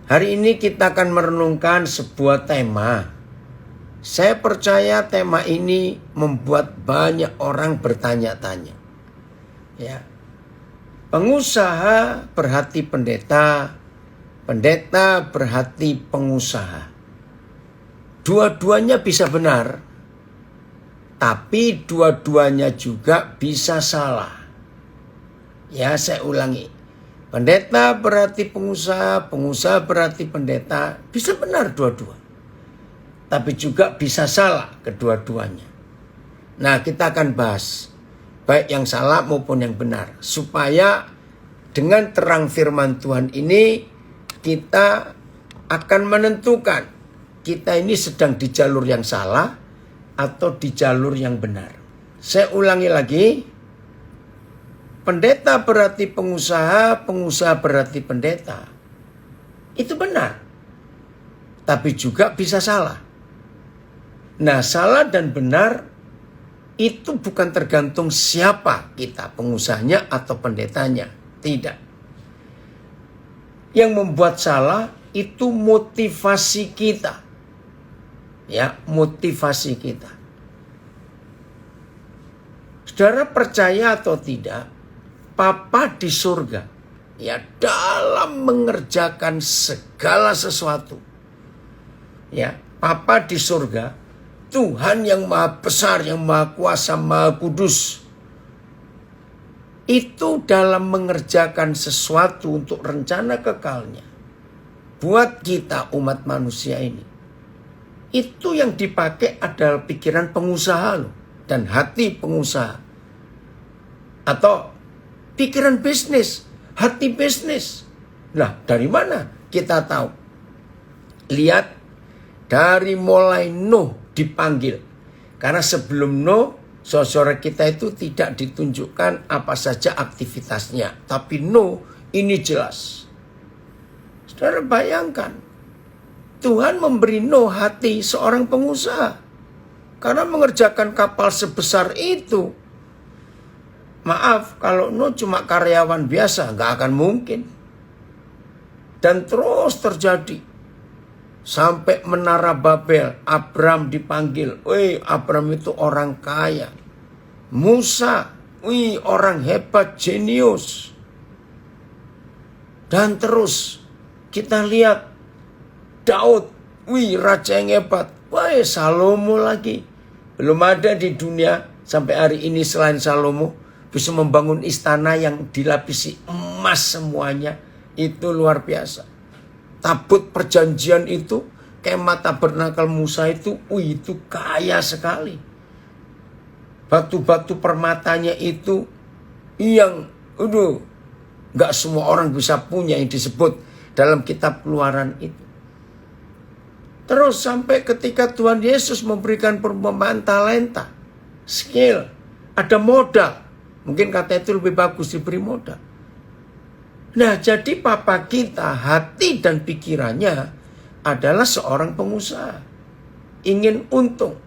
Hari ini kita akan merenungkan sebuah tema. Saya percaya tema ini membuat banyak orang bertanya-tanya. Ya. Pengusaha berhati pendeta, pendeta berhati pengusaha. Dua-duanya bisa benar, tapi dua-duanya juga bisa salah. Ya, saya ulangi. Pendeta berarti pengusaha, pengusaha berarti pendeta. Bisa benar dua-dua. Tapi juga bisa salah kedua-duanya. Nah, kita akan bahas baik yang salah maupun yang benar. Supaya dengan terang firman Tuhan ini kita akan menentukan kita ini sedang di jalur yang salah atau di jalur yang benar. Saya ulangi lagi. Pendeta berarti pengusaha, pengusaha berarti pendeta. Itu benar. Tapi juga bisa salah. Nah, salah dan benar itu bukan tergantung siapa kita, pengusahanya atau pendetanya. Tidak. Yang membuat salah itu motivasi kita. Ya, motivasi kita. Saudara percaya atau tidak, Papa di surga, ya, dalam mengerjakan segala sesuatu. Ya, Papa di surga, Tuhan yang maha besar, yang maha kuasa, maha kudus. Itu dalam mengerjakan sesuatu untuk rencana kekalnya. Buat kita umat manusia ini. Itu yang dipakai adalah pikiran pengusaha loh, dan hati pengusaha. Atau pikiran bisnis, hati bisnis. Nah, dari mana kita tahu? Lihat dari mulai Nuh dipanggil. Karena sebelum Nuh, saudara kita itu tidak ditunjukkan apa saja aktivitasnya. Tapi Nuh ini jelas. Saudara bayangkan, Tuhan memberi Nuh hati seorang pengusaha. Karena mengerjakan kapal sebesar itu, maaf, kalau Nuh cuma karyawan biasa, nggak akan mungkin. Dan terus terjadi. Sampai menara Babel, Abram dipanggil. Wih, Abram itu orang kaya. Musa, wih, orang hebat, jenius. Dan terus kita lihat Daud, wih, raja yang hebat. Wih, Salomo lagi. Belum ada di dunia sampai hari ini selain Salomo bisa membangun istana yang dilapisi emas semuanya. Itu luar biasa. Tabut perjanjian itu, kemah tabernakel Musa itu, itu kaya sekali. Batu-batu permatanya itu yang, gak semua orang bisa punya, yang disebut dalam kitab Keluaran itu. Terus sampai ketika Tuhan Yesus memberikan perumpamaan talenta, skill, ada modal. Mungkin kata itu lebih bagus diberi modal. Nah, jadi Papa kita, hati dan pikirannya adalah seorang pengusaha. Ingin untung.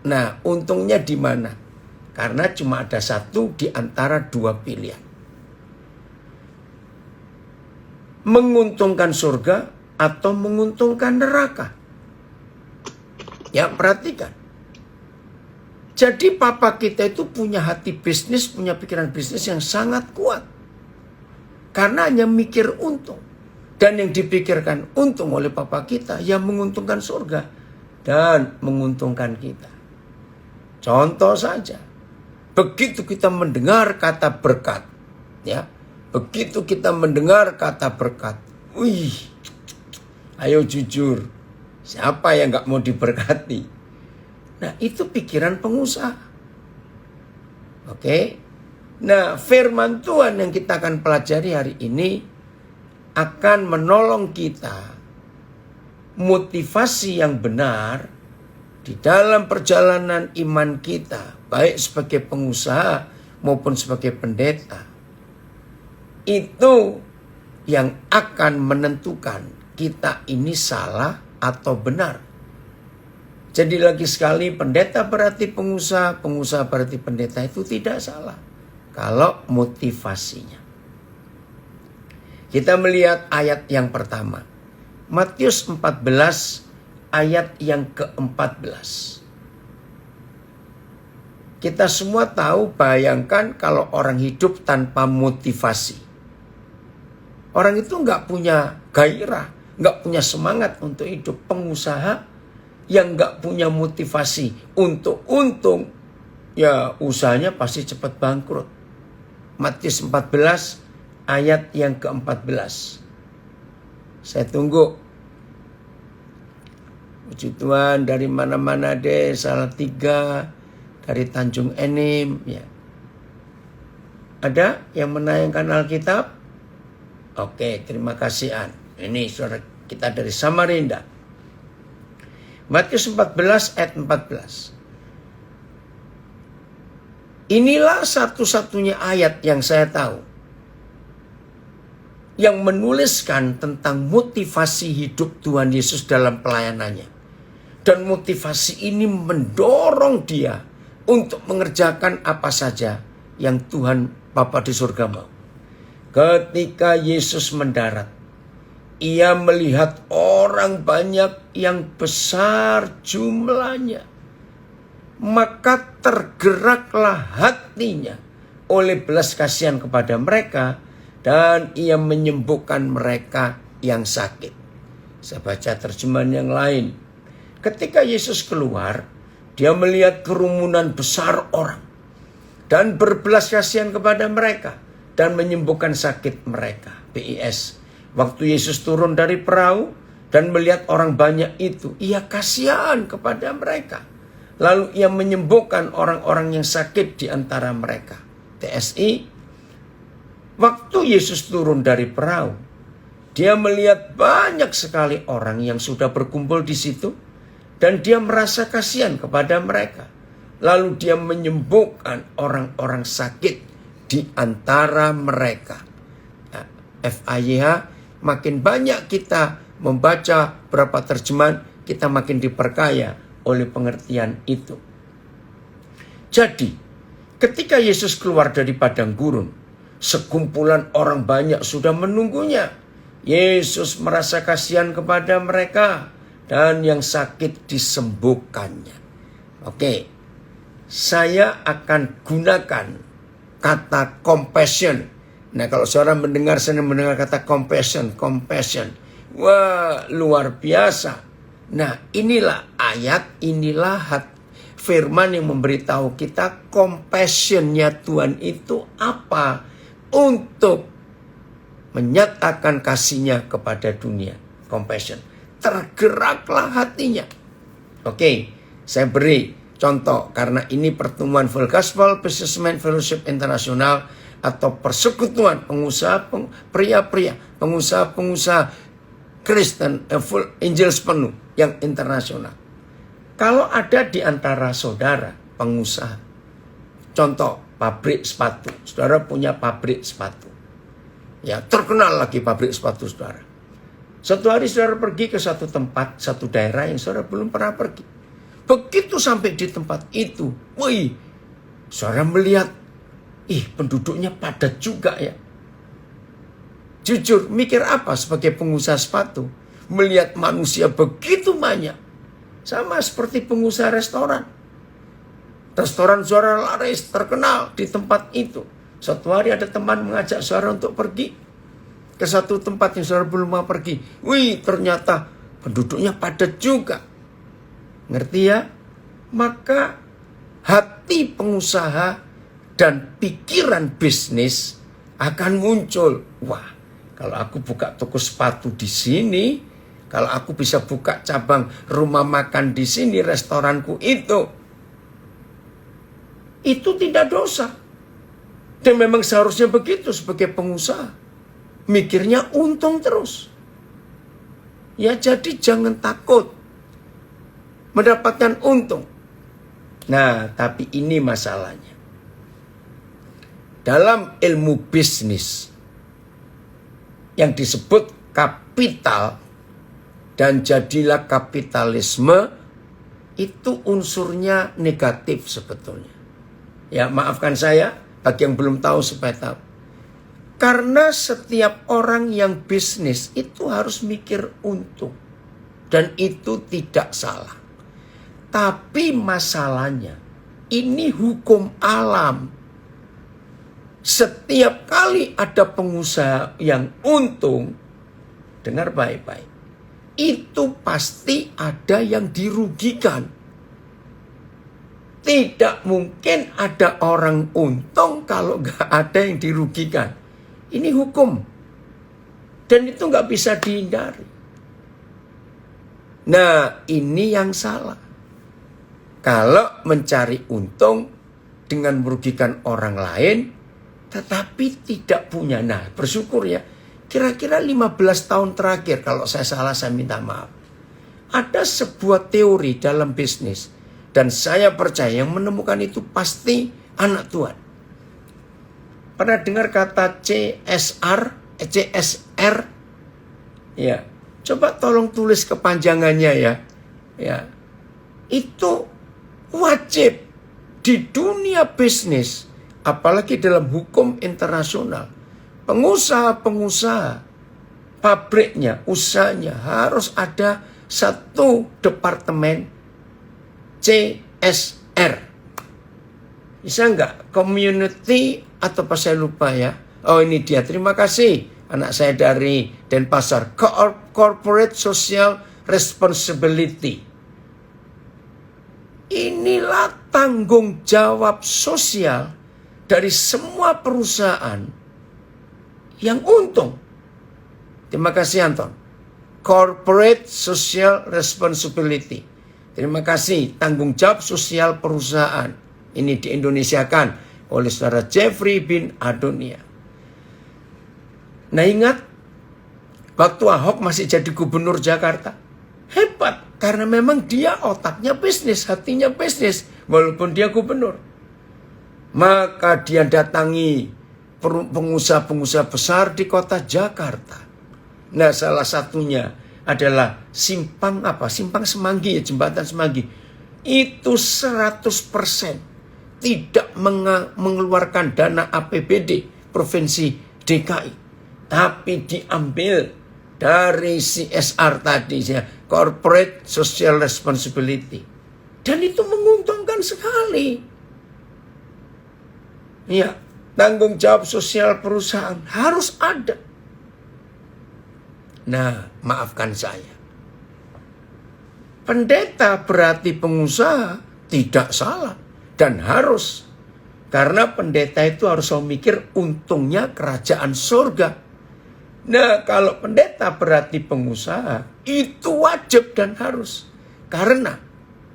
Nah, untungnya di mana? Karena cuma ada satu di antara dua pilihan. Menguntungkan surga atau menguntungkan neraka. Ya, perhatikan. Jadi Papa kita itu punya hati bisnis, punya pikiran bisnis yang sangat kuat. Karena hanya mikir untung. Dan yang dipikirkan untung oleh Papa kita yang menguntungkan surga dan menguntungkan kita. Contoh saja. Begitu kita mendengar kata berkat. Ya, begitu kita mendengar kata berkat. Wih, ayo jujur. Siapa yang gak mau diberkati? Nah, itu pikiran pengusaha. Oke. Nah, firman Tuhan yang kita akan pelajari hari ini akan menolong kita motivasi yang benar di dalam perjalanan iman kita, baik sebagai pengusaha maupun sebagai pendeta. Itu yang akan menentukan kita ini salah atau benar. Jadi lagi sekali, pendeta berarti pengusaha, pengusaha berarti pendeta, itu tidak salah. Kalau motivasinya. Kita melihat ayat yang pertama. Matius 14 ayat yang ke-14. Kita semua tahu, bayangkan kalau orang hidup tanpa motivasi. Orang itu nggak punya gairah, nggak punya semangat untuk hidup. Pengusaha yang nggak punya motivasi untuk untung, ya usahanya pasti cepat bangkrut. Matius 14 ayat yang ke-14. Saya tunggu. Puji Tuhan, dari mana-mana deh, Salatiga, dari Tanjung Enim, ya. Ada yang menayangkan Alkitab? Oke, terima kasih An. Ini saudara kita dari Samarinda. Matius 14 ayat 14. Inilah satu-satunya ayat yang saya tahu yang menuliskan tentang motivasi hidup Tuhan Yesus dalam pelayanannya. Dan motivasi ini mendorong dia untuk mengerjakan apa saja yang Tuhan Bapa di surga mau. Ketika Yesus mendarat, ia melihat orang banyak yang besar jumlahnya. Maka tergeraklah hatinya oleh belas kasihan kepada mereka, dan ia menyembuhkan mereka yang sakit. Saya baca terjemahan yang lain. Ketika Yesus keluar, dia melihat kerumunan besar orang dan berbelas kasihan kepada mereka dan menyembuhkan sakit mereka. PIS. Waktu Yesus turun dari perahu dan melihat orang banyak itu, ia kasihan kepada mereka. Lalu ia menyembuhkan orang-orang yang sakit di antara mereka. TSI. Waktu Yesus turun dari perahu, dia melihat banyak sekali orang yang sudah berkumpul di situ. Dan dia merasa kasihan kepada mereka. Lalu dia menyembuhkan orang-orang sakit di antara mereka. Nah, FAYH, makin banyak kita membaca berapa terjemahan, kita makin diperkaya oleh pengertian itu. Jadi, ketika Yesus keluar dari padang gurun, sekumpulan orang banyak sudah menunggunya. Yesus merasa kasihan kepada mereka. Dan yang sakit disembuhkannya. Oke, saya akan gunakan kata compassion. Nah, kalau seorang mendengar kata compassion. Wah, luar biasa. Nah, inilah ayat, inilah firman yang memberitahu kita compassionnya Tuhan itu apa? Untuk menyatakan kasihnya kepada dunia. Compassion. Tergeraklah hatinya. Oke, saya beri contoh karena ini pertemuan Full Gospel Businessman Fellowship Internasional atau persekutuan pengusaha pria-pria, pengusaha Kristen full Angels penuh yang internasional. Kalau ada di antara saudara pengusaha, contoh pabrik sepatu, saudara punya pabrik sepatu, ya terkenal lagi pabrik sepatu saudara. Suatu hari saudara pergi ke satu tempat, satu daerah yang saudara belum pernah pergi. Begitu sampai di tempat itu, wih, saudara melihat, penduduknya padat juga ya. Jujur, mikir apa sebagai pengusaha sepatu? Melihat manusia begitu banyak. Sama seperti pengusaha restoran. Restoran saudara laris, terkenal di tempat itu. Suatu hari ada teman mengajak saudara untuk pergi ke satu tempat yang saudara belum mau pergi. Wih, ternyata penduduknya padat juga. Ngerti ya? Maka hati pengusaha dan pikiran bisnis akan muncul. Wah, kalau aku buka toko sepatu di sini, kalau aku bisa buka cabang rumah makan di sini, restoranku itu tidak dosa. Dan memang seharusnya begitu sebagai pengusaha. Mikirnya untung terus. Ya, jadi jangan takut mendapatkan untung. Nah, tapi ini masalahnya. Dalam ilmu bisnis yang disebut kapital dan jadilah kapitalisme, itu unsurnya negatif sebetulnya. Ya, maafkan saya bagi yang belum tahu supaya tahu. Karena setiap orang yang bisnis itu harus mikir untung. Dan itu tidak salah. Tapi masalahnya, ini hukum alam. Setiap kali ada pengusaha yang untung, dengar baik-baik, itu pasti ada yang dirugikan. Tidak mungkin ada orang untung kalau nggak ada yang dirugikan. Ini hukum. Dan itu nggak bisa dihindari. Nah, ini yang salah. Kalau mencari untung dengan merugikan orang lain, tetapi tidak punya. Nah, bersyukur ya. Kira-kira 15 tahun terakhir, kalau saya salah saya minta maaf. Ada sebuah teori dalam bisnis. Dan saya percaya yang menemukan itu pasti anak Tuhan. Pernah dengar kata CSR? Ya, coba tolong tulis kepanjangannya ya. Ya, itu wajib di dunia bisnis, apalagi dalam hukum internasional. Pengusaha-pengusaha, pabriknya, usahanya harus ada satu departemen CSR. Bisa nggak? Community atau apa saya lupa ya. Oh ini dia, terima kasih anak saya dari Denpasar. Corporate Social Responsibility. Inilah tanggung jawab sosial dari semua perusahaan yang untung. Terima kasih Anton. Corporate Social Responsibility. Terima kasih, tanggung jawab sosial perusahaan. Ini diindonesiakan oleh saudara Jeffrey bin Adonia. Nah ingat, waktu Ahok masih jadi gubernur Jakarta. Hebat, karena memang dia otaknya bisnis, hatinya bisnis. Walaupun dia gubernur. Maka dia datangi pengusaha-pengusaha besar di kota Jakarta. Nah salah satunya adalah Simpang Semanggi, ya, jembatan Semanggi. Itu 100% tidak mengeluarkan dana APBD Provinsi DKI. Tapi diambil dari CSR tadi, ya, Corporate Social Responsibility. Dan itu menguntungkan sekali. Ya, tanggung jawab sosial perusahaan harus ada. Nah, maafkan saya. Pendeta berarti pengusaha tidak salah dan harus. Karena pendeta itu harus memikir untungnya kerajaan surga. Nah, kalau pendeta berarti pengusaha, itu wajib dan harus. Karena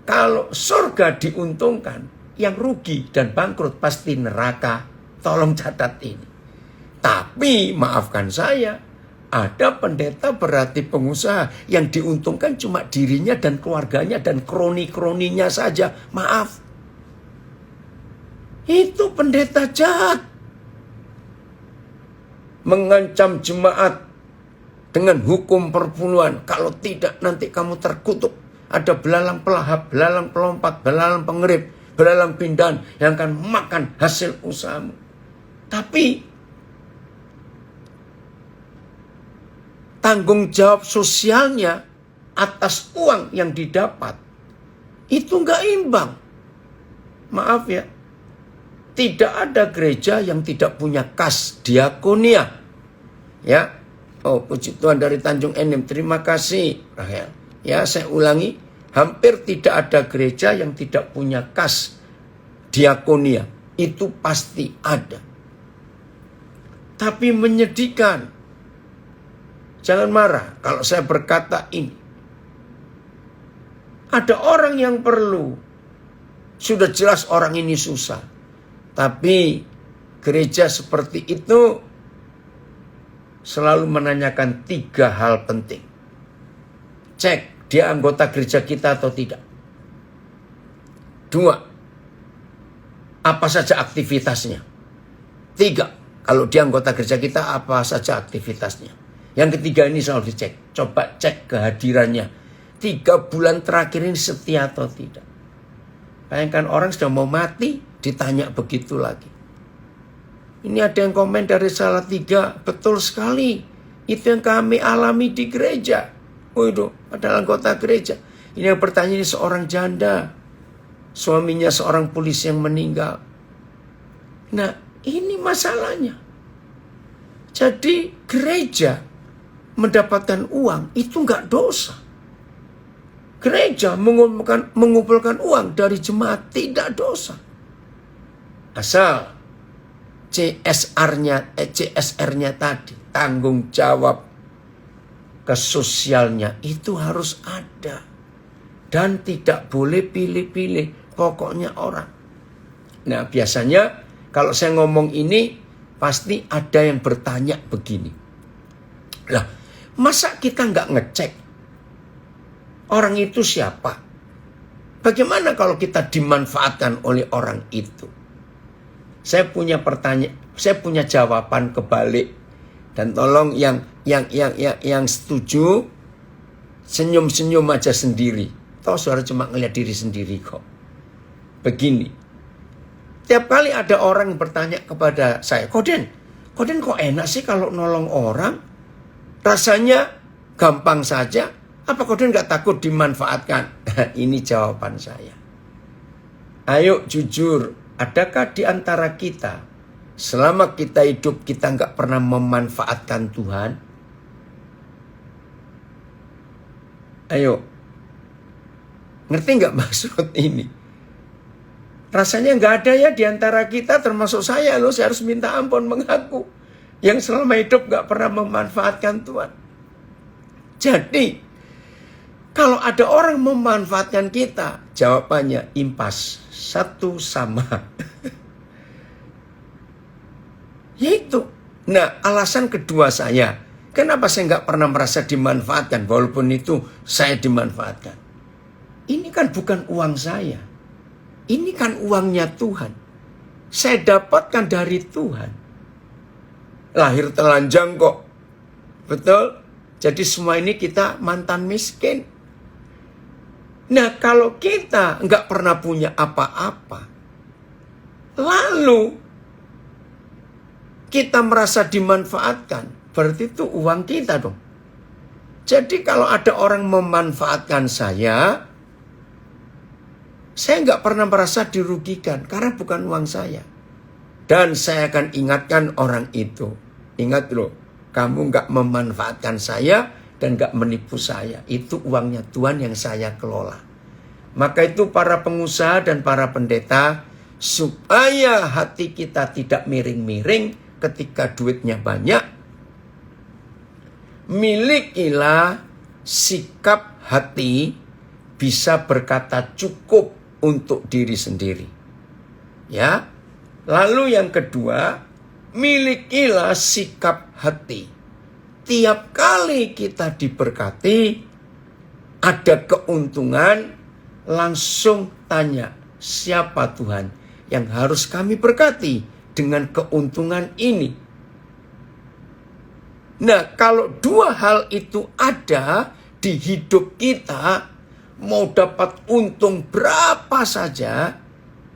kalau surga diuntungkan, yang rugi dan bangkrut pasti neraka. Tolong catat ini. Tapi maafkan saya, ada pendeta berarti pengusaha yang diuntungkan cuma dirinya dan keluarganya dan kroni-kroninya saja. Maaf. Itu pendeta jahat. Mengancam jemaat dengan hukum perburuan. Kalau tidak nanti kamu terkutuk. Ada belalang pelahap, belalang pelompat, belalang pengerip, belalang pindahan yang akan makan hasil usahamu. Tapi tanggung jawab sosialnya atas uang yang didapat itu nggak imbang. Maaf ya, tidak ada gereja yang tidak punya kas diakonia. Ya, oh puji Tuhan dari Tanjung Enim, terima kasih Rahel. Ya, saya ulangi, hampir tidak ada gereja yang tidak punya kas diakonia. Itu pasti ada. Tapi menyedihkan. Jangan marah kalau saya berkata ini. Ada orang yang perlu. Sudah jelas orang ini susah. Tapi gereja seperti itu selalu menanyakan 3 hal penting. Cek dia anggota gereja kita atau tidak. 2, apa saja aktivitasnya. 3, kalau dia anggota gereja kita apa saja aktivitasnya. Yang ketiga ini selalu dicek. Coba cek kehadirannya. 3 bulan terakhir ini setia atau tidak. Bayangkan orang sudah mau mati, ditanya begitu lagi. Ini ada yang komen dari Salatiga, betul sekali. Itu yang kami alami di gereja. Oh itu adalah anggota gereja. Ini yang bertanya, ini seorang janda. Suaminya seorang polisi yang meninggal. Nah ini masalahnya. Jadi gereja mendapatkan uang itu enggak dosa. Gereja mengumpulkan uang dari jemaat tidak dosa. Asal CSR-nya tadi, tanggung jawab kesosialnya itu harus ada. Dan tidak boleh pilih-pilih, pokoknya orang. Nah biasanya kalau saya ngomong ini, pasti ada yang bertanya begini. Lah, masa kita nggak ngecek orang itu siapa? Bagaimana kalau kita dimanfaatkan oleh orang itu? Saya punya jawaban kebalik. Dan tolong yang setuju senyum-senyum aja sendiri. Toh saudara cuma ngeliat diri sendiri kok. Begini. Tiap kali ada orang yang bertanya kepada saya, Koden kok enak sih kalau nolong orang? Rasanya gampang saja. Apa Koden gak takut dimanfaatkan? Ini jawaban saya. Ayo jujur. Adakah di antara kita, selama kita hidup, kita nggak pernah memanfaatkan Tuhan? Ayo, ngerti nggak maksud ini? Rasanya nggak ada ya di antara kita, termasuk saya loh, saya harus minta ampun mengaku. Yang selama hidup nggak pernah memanfaatkan Tuhan. Jadi, kalau ada orang memanfaatkan kita, jawabannya impas. Satu sama. Yaitu. Nah, alasan kedua saya. Kenapa saya nggak pernah merasa dimanfaatkan. Walaupun itu saya dimanfaatkan. Ini kan bukan uang saya. Ini kan uangnya Tuhan. Saya dapatkan dari Tuhan. Lahir telanjang kok. Betul? Jadi semua ini kita mantan miskin. Nah kalau kita nggak pernah punya apa-apa, lalu kita merasa dimanfaatkan, berarti itu uang kita dong. Jadi kalau ada orang memanfaatkan saya nggak pernah merasa dirugikan karena bukan uang saya. Dan saya akan ingatkan orang itu, ingat loh, kamu nggak memanfaatkan saya dan gak menipu saya. Itu uangnya Tuhan yang saya kelola. Maka itu para pengusaha dan para pendeta, supaya hati kita tidak miring-miring ketika duitnya banyak, milikilah sikap hati bisa berkata cukup untuk diri sendiri. Ya. Lalu yang kedua, milikilah sikap hati. Tiap kali kita diberkati, ada keuntungan, langsung tanya, siapa Tuhan yang harus kami berkati dengan keuntungan ini? Nah, kalau dua hal itu ada di hidup kita, mau dapat untung berapa saja,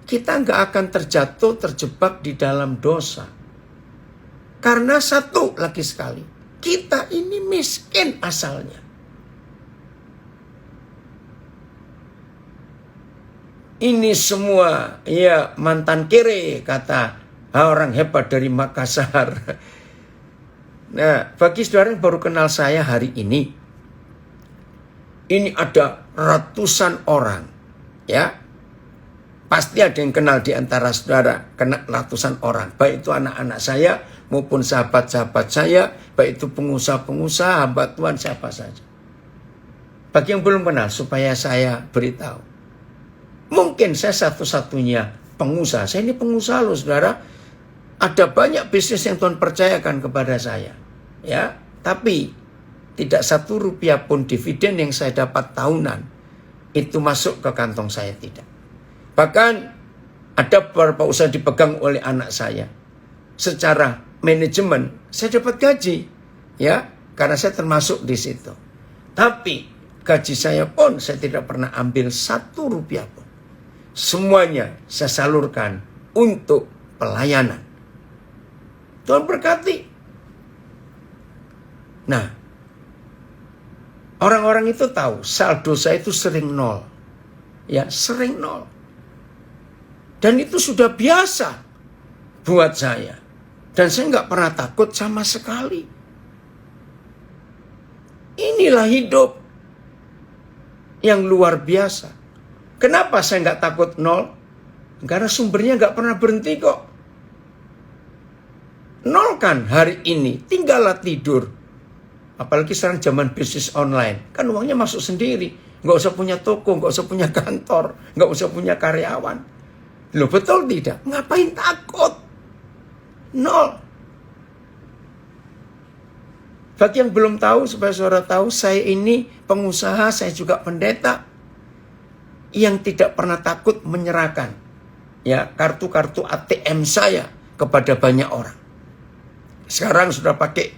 kita nggak akan terjebak di dalam dosa. Karena satu lagi sekali, kita ini miskin asalnya. Ini semua ya mantan kere, kata orang hebat dari Makassar. Nah, bagi saudara yang baru kenal saya hari ini ada ratusan orang, ya. Pasti ada yang kenal di antara saudara, kena ratusan orang. Baik itu anak-anak saya maupun sahabat-sahabat saya, baik itu pengusaha-pengusaha, hamba Tuhan, siapa saja. Bagi yang belum kenal, supaya saya beritahu. Mungkin saya satu-satunya pengusaha. Saya ini pengusaha loh saudara. Ada banyak bisnis yang Tuhan percayakan kepada saya. Ya, tapi tidak 1 rupiah pun dividen yang saya dapat tahunan itu masuk ke kantong saya, tidak. Bahkan ada beberapa usaha dipegang oleh anak saya. Secara manajemen saya dapat gaji, ya, karena saya termasuk di situ. Tapi gaji saya pun saya tidak pernah ambil 1 rupiah pun. Semuanya saya salurkan untuk pelayanan. Tuhan berkati. Nah, orang-orang itu tahu saldo saya itu sering nol. Ya, sering nol. Dan itu sudah biasa buat saya. Dan saya nggak pernah takut sama sekali. Inilah hidup yang luar biasa. Kenapa saya nggak takut nol? Karena sumbernya nggak pernah berhenti kok. Nol kan hari ini, tinggallah tidur. Apalagi sekarang zaman bisnis online. Kan uangnya masuk sendiri. Nggak usah punya toko, nggak usah punya kantor, nggak usah punya karyawan. Loh betul tidak? Ngapain takut? Nol. Bagi yang belum tahu, supaya saudara tahu, saya ini pengusaha, saya juga pendeta yang tidak pernah takut menyerahkan ya kartu-kartu ATM saya kepada banyak orang. Sekarang sudah pakai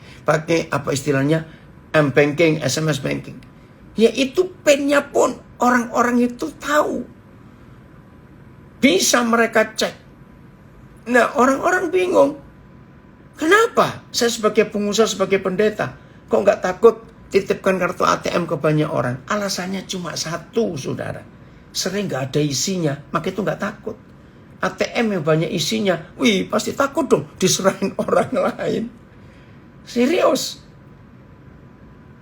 apa istilahnya M-banking, SMS banking. Ya itu PIN-nya pun orang-orang itu tahu. Bisa mereka cek. Nah orang-orang bingung. Kenapa saya sebagai pengusaha, sebagai pendeta, kok nggak takut titipkan kartu ATM ke banyak orang? Alasannya cuma satu, saudara. Sering nggak ada isinya, maka itu nggak takut. ATM yang banyak isinya, wih pasti takut dong diserahin orang lain. Serius.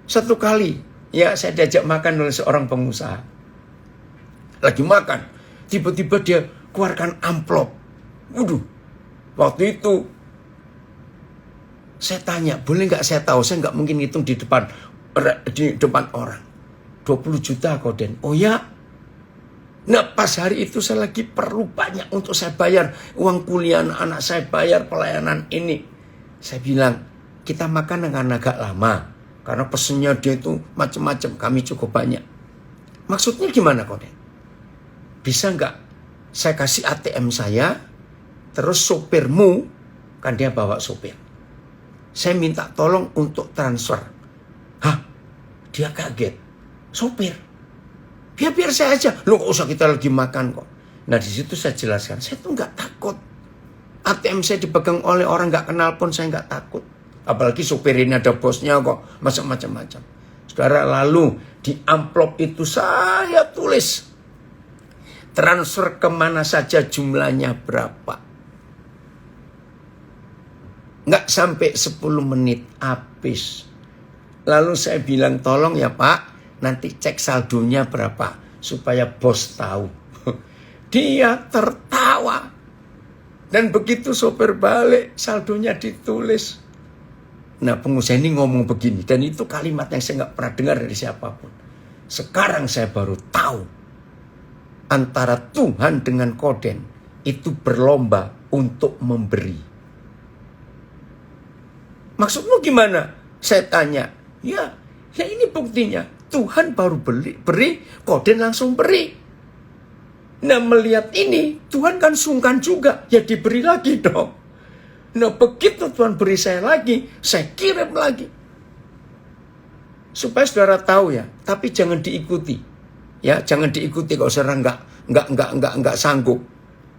Satu kali, ya saya diajak makan oleh seorang pengusaha. Lagi makan, tiba-tiba dia keluarkan amplop. Waduh, waktu itu saya tanya, boleh nggak saya tahu? Saya nggak mungkin hitung di depan orang. 20 juta koden. Oh ya. Nah pas hari itu saya lagi perlu banyak untuk saya bayar uang kuliah anak saya, bayar pelayanan ini. Saya bilang, kita makan dengan agak lama. Karena pesennya dia itu macam-macam, kami cukup banyak. Maksudnya gimana koden? Bisa nggak saya kasih ATM saya, terus sopirmu, kan dia bawa sopir. Saya minta tolong untuk transfer. Hah? Dia kaget. Sopir? Biar saya aja. Loh gak usah, kita lagi makan kok. Nah di situ saya jelaskan. Saya tuh gak takut. ATM saya dipegang oleh orang gak kenal pun saya gak takut. Apalagi sopir ini ada bosnya kok. Macam-macam. Saudara, lalu di amplop itu saya tulis. Transfer kemana saja, jumlahnya berapa. Nggak sampai 10 menit habis. Lalu saya bilang, tolong ya Pak, nanti cek saldonya berapa. Supaya bos tahu. Dia tertawa. Dan begitu sopir balik, saldonya ditulis. Nah pengusaha ini ngomong begini. Dan itu kalimat yang saya nggak pernah dengar dari siapapun. Sekarang saya baru tahu. Antara Tuhan dengan koden itu berlomba untuk memberi. Maksudmu gimana? Saya tanya. Ya ini buktinya. Tuhan baru beri, koden langsung beri. Nah melihat ini, Tuhan kan sungkan juga. Ya diberi lagi dong. Nah begitu Tuhan beri saya lagi, saya kirim lagi. Supaya saudara tahu ya, tapi jangan diikuti. Ya jangan diikuti kalau saudara nggak sanggup.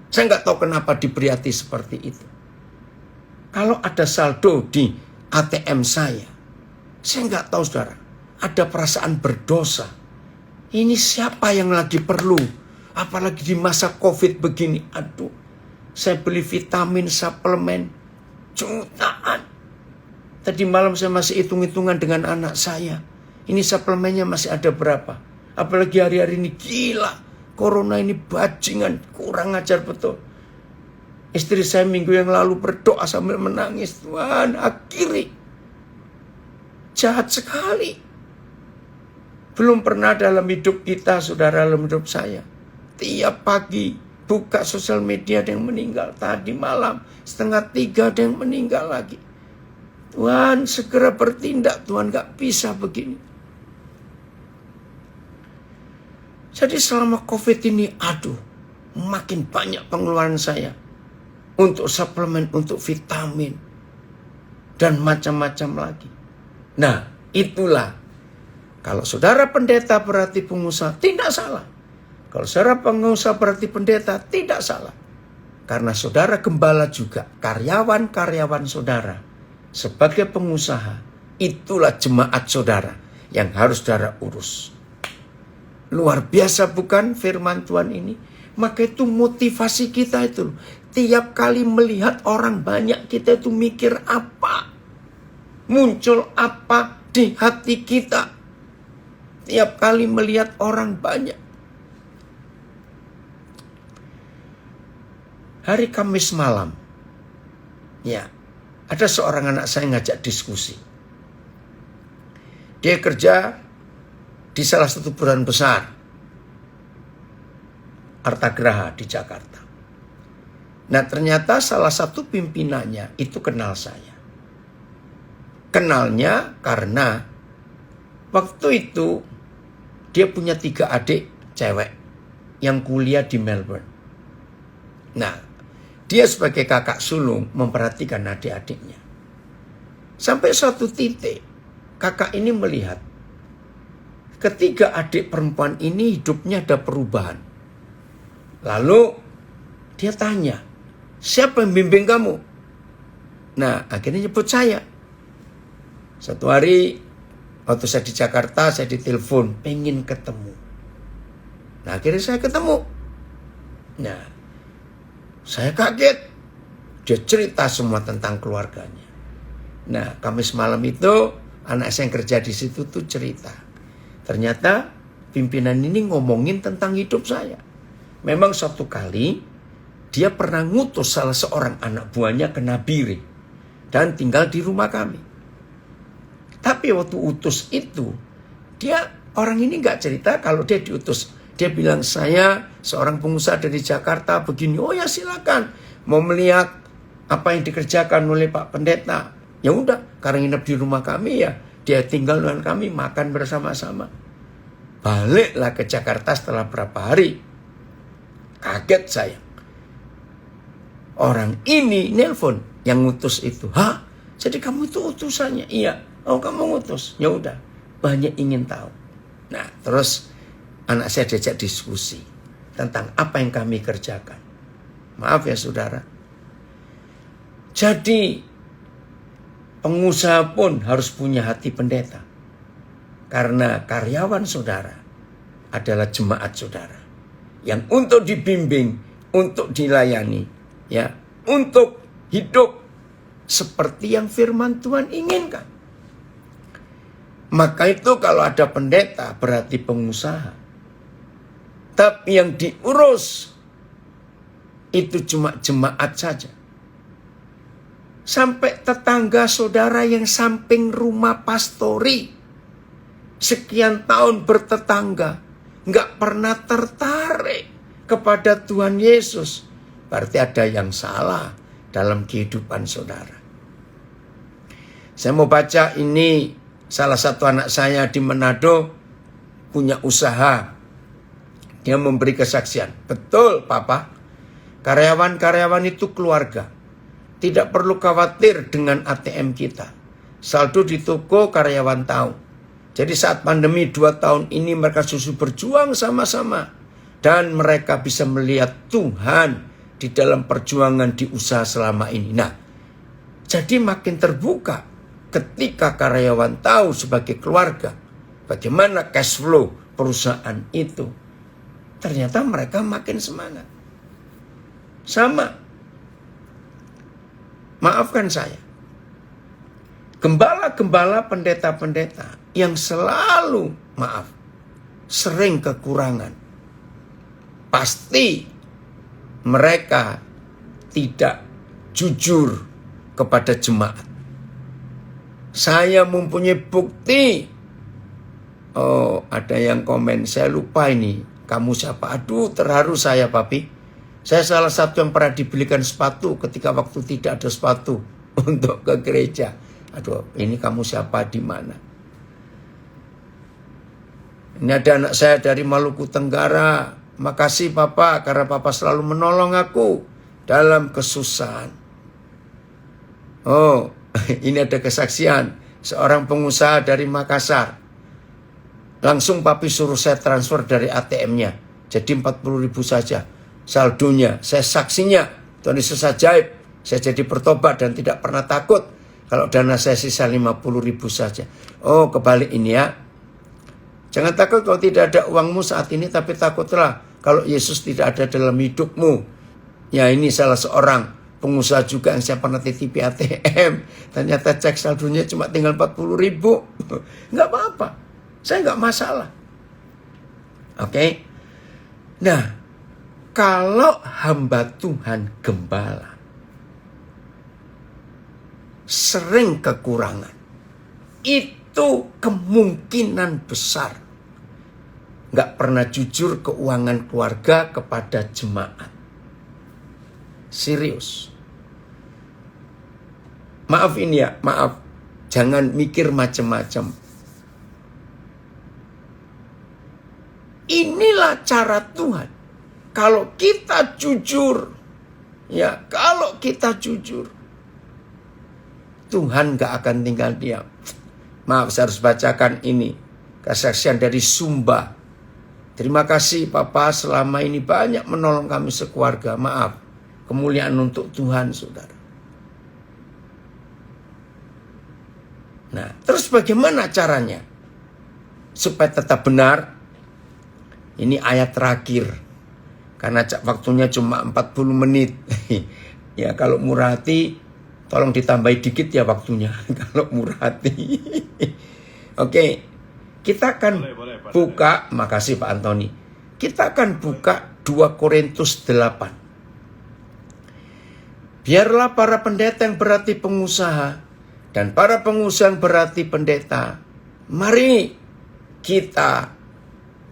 Saya nggak tahu kenapa diberi hati seperti itu. Kalau ada saldo di ATM saya nggak tahu saudara, ada perasaan berdosa. Ini siapa yang lagi perlu? Apalagi di masa COVID begini. Aduh, saya beli vitamin, suplemen, jutaan. Tadi malam saya masih hitung-hitungan dengan anak saya. Ini suplemennya masih ada berapa? Apalagi hari-hari ini gila. Corona ini bajingan, kurang ajar betul. Istri saya minggu yang lalu berdoa sambil menangis. Tuhan, akhiri. Jahat sekali. Belum pernah dalam hidup kita, saudara, dalam hidup saya. Tiap pagi buka sosial media ada yang meninggal. Tadi malam 2:30 ada yang meninggal lagi. Tuhan segera bertindak. Tuhan gak bisa begini. Jadi selama COVID ini, makin banyak pengeluaran saya. Untuk suplemen, untuk vitamin. Dan macam-macam lagi. Nah, itulah. Kalau saudara pendeta berarti pengusaha, tidak salah. Kalau saudara pengusaha berarti pendeta, tidak salah. Karena saudara gembala juga, karyawan-karyawan saudara sebagai pengusaha, itulah jemaat saudara yang harus saudara urus. Luar biasa bukan firman Tuhan ini? Maka itu motivasi kita itu. Tiap kali melihat orang banyak, kita itu mikir apa? Muncul apa di hati kita? Tiap kali melihat orang banyak. Hari Kamis malam, ya, ada seorang anak saya ngajak diskusi. Dia kerja di salah satu perusahaan besar, Artagraha di Jakarta. Nah, ternyata salah satu pimpinannya itu kenal saya. Kenalnya karena waktu itu dia punya 3 adik cewek yang kuliah di Melbourne. Nah, dia sebagai kakak sulung memperhatikan adik-adiknya. Sampai suatu titik, kakak ini melihat ketiga adik perempuan ini hidupnya ada perubahan. Lalu dia tanya, siapa yang bimbing kamu? Nah, akhirnya nyebut saya. Satu hari, waktu saya di Jakarta, saya ditelepon, pengen ketemu. Nah, akhirnya saya ketemu. Nah, saya kaget. Dia cerita semua tentang keluarganya. Nah, Kamis malam itu, anak saya yang kerja di situ tuh cerita. Ternyata pimpinan ini ngomongin tentang hidup saya. Memang suatu kali, dia pernah ngutus salah seorang anak buahnya ke Nabire. Dan tinggal di rumah kami. Tapi waktu utus itu, orang ini gak cerita kalau dia diutus. Dia bilang, saya seorang pengusaha dari Jakarta begini. Oh ya silakan, mau melihat apa yang dikerjakan oleh Pak Pendeta. Ya udah, karena nginep di rumah kami ya, dia tinggal dengan kami, makan bersama-sama. Baliklah ke Jakarta setelah berapa hari. Kaget saya. Orang ini nelpon yang ngutus itu. Hah? Jadi kamu itu utusannya? Iya. Oh, kamu ngutus. Ya udah, banyak ingin tahu. Nah, terus anak saya diajak diskusi tentang apa yang kami kerjakan. Maaf ya saudara. Jadi pengusaha pun harus punya hati pendeta. Karena karyawan saudara adalah jemaat saudara. Yang untuk dibimbing, untuk dilayani, ya, untuk hidup seperti yang firman Tuhan inginkan. Maka itu kalau ada pendeta berarti pengusaha. Tapi yang diurus itu cuma jemaat saja. Sampai tetangga saudara yang samping rumah pastori, sekian tahun bertetangga, nggak pernah tertarik kepada Tuhan Yesus. Berarti ada yang salah dalam kehidupan saudara. Saya mau baca ini, salah satu anak saya di Manado punya usaha. Dia memberi kesaksian. Betul Papa, karyawan-karyawan itu keluarga. Tidak perlu khawatir dengan ATM kita. Saldo di toko karyawan tahu. Jadi saat pandemi 2 tahun ini mereka susu berjuang sama-sama. Dan mereka bisa melihat Tuhan di dalam perjuangan di usaha selama ini. Nah, jadi makin terbuka ketika karyawan tahu sebagai keluarga bagaimana cash flow perusahaan itu. Ternyata mereka makin semangat. Sama. Maafkan saya. Gembala-gembala, pendeta-pendeta yang selalu, sering kekurangan. Pasti mereka tidak jujur kepada jemaat. Saya mempunyai bukti. Oh, ada yang komen, saya lupa ini. Kamu siapa? Aduh, terharu saya, Papi. Saya salah satu yang pernah dibelikan sepatu ketika waktu tidak ada sepatu untuk ke gereja. Aduh, ini kamu siapa, di mana? Ini ada anak saya dari Maluku Tenggara. Makasih Papa, karena Papa selalu menolong aku dalam kesusahan. Oh, ini ada kesaksian. Seorang pengusaha dari Makassar. Langsung Papi suruh saya transfer dari ATM-nya. Jadi 40.000 saja saldonya. Saya saksinya. Tuhan Yesus ajaib. Saya jadi bertobat dan tidak pernah takut kalau dana saya sisa 50.000 saja. Oh, kebalik ini ya. Jangan takut kalau tidak ada uangmu saat ini, tapi takutlah kalau Yesus tidak ada dalam hidupmu. Ya, ini salah seorang pengusaha juga yang saya pernah titipi ATM. Ternyata cek saldonya cuma tinggal 40.000. Nggak apa-apa. Saya nggak masalah. Oke. Nah, kalau hamba Tuhan gembala sering kekurangan, itu kemungkinan besar nggak pernah jujur keuangan keluarga kepada jemaat. Serius. Maaf ini ya, maaf. Jangan mikir macam-macam. Inilah cara Tuhan. Kalau kita jujur, ya kalau kita jujur, Tuhan gak akan tinggal diam. Maaf, saya harus bacakan ini. Kesaksian dari Sumba. Terima kasih Papa, selama ini banyak menolong kami sekeluarga. Maaf, kemuliaan untuk Tuhan, saudara. Nah, terus bagaimana caranya? Supaya tetap benar. Ini ayat terakhir. Karena waktunya cuma 40 menit. Ya, kalau murah hati, tolong ditambahi dikit ya waktunya. Kalau murah hati. Oke. Kita akan buka. Makasih Pak Antoni. Kita akan buka 2 Korintus 8. Biarlah para pendeta yang berarti pengusaha. Dan para pengusaha yang berarti pendeta. Mari kita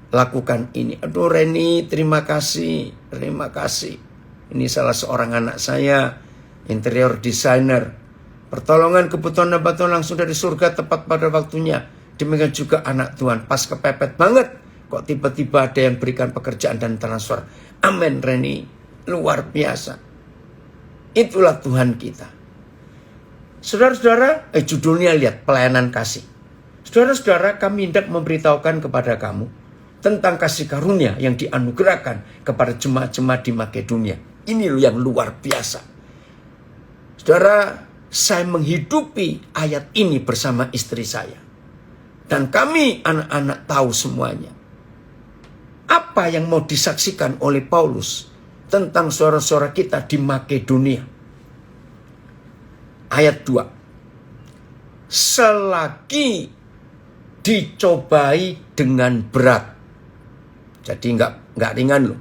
lakukan ini. Aduh Reni, terima kasih. Terima kasih. Ini salah seorang anak saya, interior designer. Pertolongan kebutuhan dan bantuan langsung dari surga tepat pada waktunya. Demikian juga anak Tuhan. Pas kepepet banget. Kok tiba-tiba ada yang berikan pekerjaan dan transfer. Amin Reni. Luar biasa. Itulah Tuhan kita. Saudara-saudara, judulnya lihat, pelayanan kasih. Saudara-saudara, kami hendak memberitahukan kepada kamu tentang kasih karunia yang dianugerahkan kepada jemaat-jemaat di Makedonia. Ini loh yang luar biasa. Saudara, saya menghidupi ayat ini bersama istri saya. Dan kami anak-anak tahu semuanya. Apa yang mau disaksikan oleh Paulus tentang saudara-saudara kita di Makedonia. Ayat 2. Selagi dicobai dengan berat. Jadi nggak ringan loh.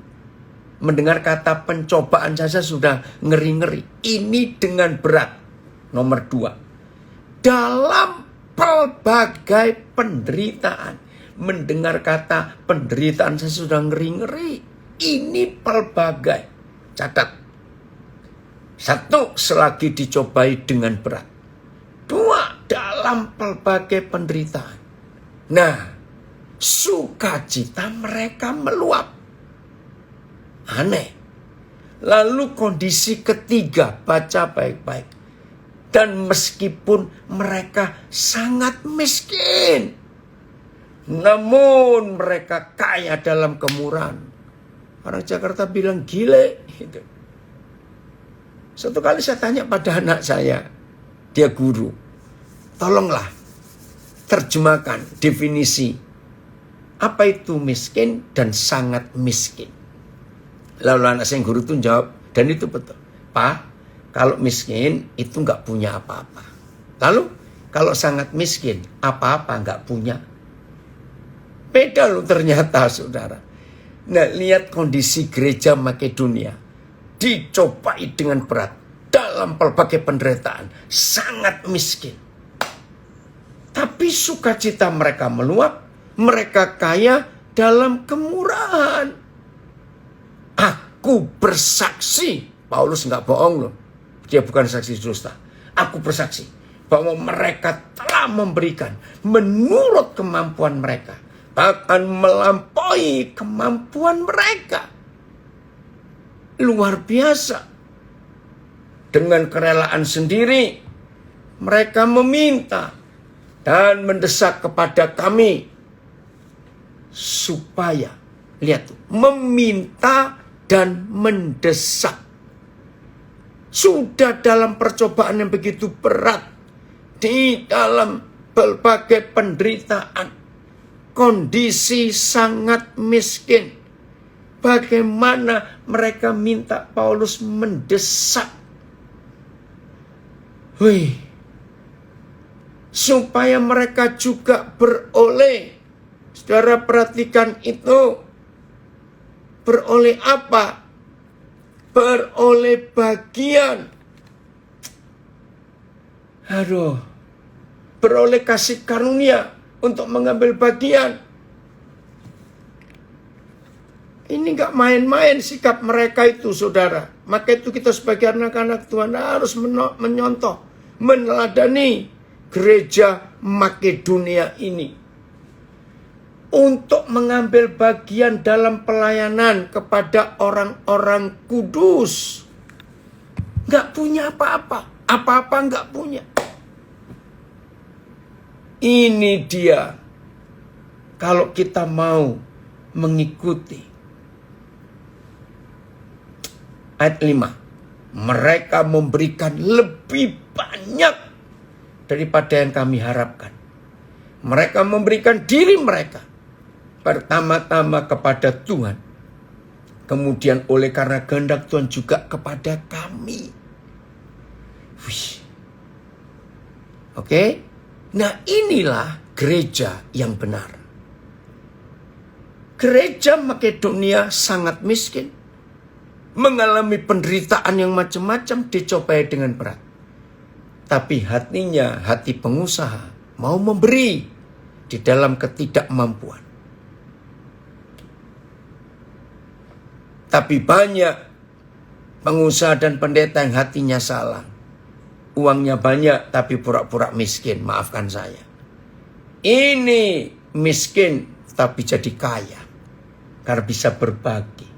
Mendengar kata pencobaan saja sudah ngeri-ngeri. Ini dengan berat. Nomor 2. Dalam pelbagai penderitaan. Mendengar kata penderitaan saja sudah ngeri-ngeri. Ini pelbagai. Catat. 1. Selagi dicobai dengan berat. 2. Dalam pelbagai penderitaan. Nah, sukacita mereka meluap. Aneh. Lalu kondisi ketiga, baca baik-baik. Dan meskipun mereka sangat miskin, namun mereka kaya dalam kemurahan. Orang Jakarta bilang gile. Gitu. Suatu kali saya tanya pada anak saya, dia guru, tolonglah terjemahkan definisi apa itu miskin dan sangat miskin. Lalu anak saya yang guru itu jawab, dan itu betul. Pak, kalau miskin itu nggak punya apa-apa. Lalu kalau sangat miskin, apa-apa nggak punya. Beda loh ternyata saudara. Nah, lihat kondisi gereja Makedonia. Dicobai dengan berat. Dalam berbagai penderitaan. Sangat miskin. Tapi sukacita mereka meluap. Mereka kaya dalam kemurahan. Aku bersaksi. Paulus nggak bohong loh. Dia bukan saksi dusta. Aku bersaksi bahwa mereka telah memberikan menurut kemampuan mereka. Bahkan melampaui kemampuan mereka. Luar biasa. Dengan kerelaan sendiri. Mereka meminta dan mendesak kepada kami. Supaya. Lihat tuh. Meminta dan mendesak. sudah dalam percobaan yang begitu berat, di dalam berbagai penderitaan, kondisi sangat miskin. Bagaimana mereka minta Paulus mendesak, supaya mereka juga beroleh. Saudara perhatikan itu. Beroleh apa? Beroleh bagian. Beroleh kasih karunia untuk mengambil bagian. Ini gak main-main sikap mereka itu, saudara. Maka itu kita sebagai anak-anak Tuhan harus menyontoh, meneladani gereja Makedonia ini. Untuk mengambil bagian dalam pelayanan kepada orang-orang kudus. Gak punya apa-apa. Apa-apa gak punya. Ini dia. Kalau kita mau mengikuti. Ayat 5. Mereka memberikan lebih banyak daripada yang kami harapkan. Mereka memberikan diri mereka. Pertama-tama kepada Tuhan. Kemudian oleh karena kehendak Tuhan juga kepada kami. Oke? Nah inilah gereja yang benar. Gereja Makedonia sangat miskin. Mengalami penderitaan yang macam-macam, dicobai dengan berat. Tapi hatinya, hati pengusaha, mau memberi di dalam ketidakmampuan. Tapi banyak pengusaha dan pendeta yang hatinya salah. Uangnya banyak tapi pura-pura miskin, maafkan saya. Ini miskin tapi jadi kaya. Karena bisa berbagi.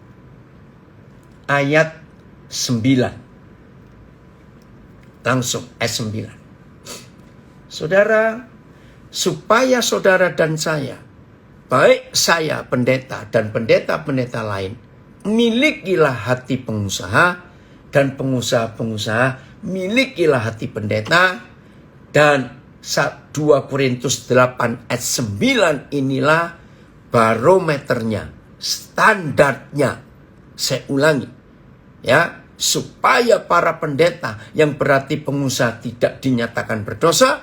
Ayat 9. Langsung ayat 9. Saudara, supaya saudara dan saya, baik saya pendeta dan pendeta-pendeta lain, milikilah hati pengusaha, dan pengusaha-pengusaha milikilah hati pendeta. Dan 2 Korintus 8 ayat 9 inilah barometernya, standarnya. Saya ulangi. Ya, supaya para pendeta yang berarti pengusaha tidak dinyatakan berdosa,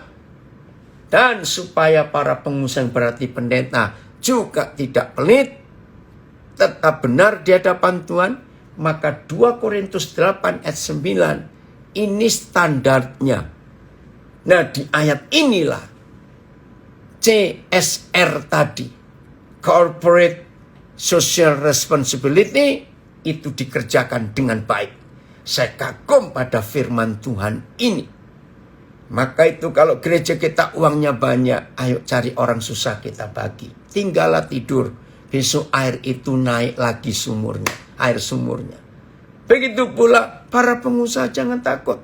dan supaya para pengusaha yang berarti pendeta juga tidak pelit, tetap benar di hadapan Tuhan. Maka 2 Korintus 8 ayat 9 ini standarnya. Nah di ayat inilah CSR tadi, Corporate Social Responsibility, itu dikerjakan dengan baik. Saya kagum pada firman Tuhan ini. Maka itu kalau gereja kita uangnya banyak, ayo cari orang susah kita bagi. Tinggallah tidur, besok air itu naik lagi sumurnya, air sumurnya. Begitu pula para pengusaha jangan takut.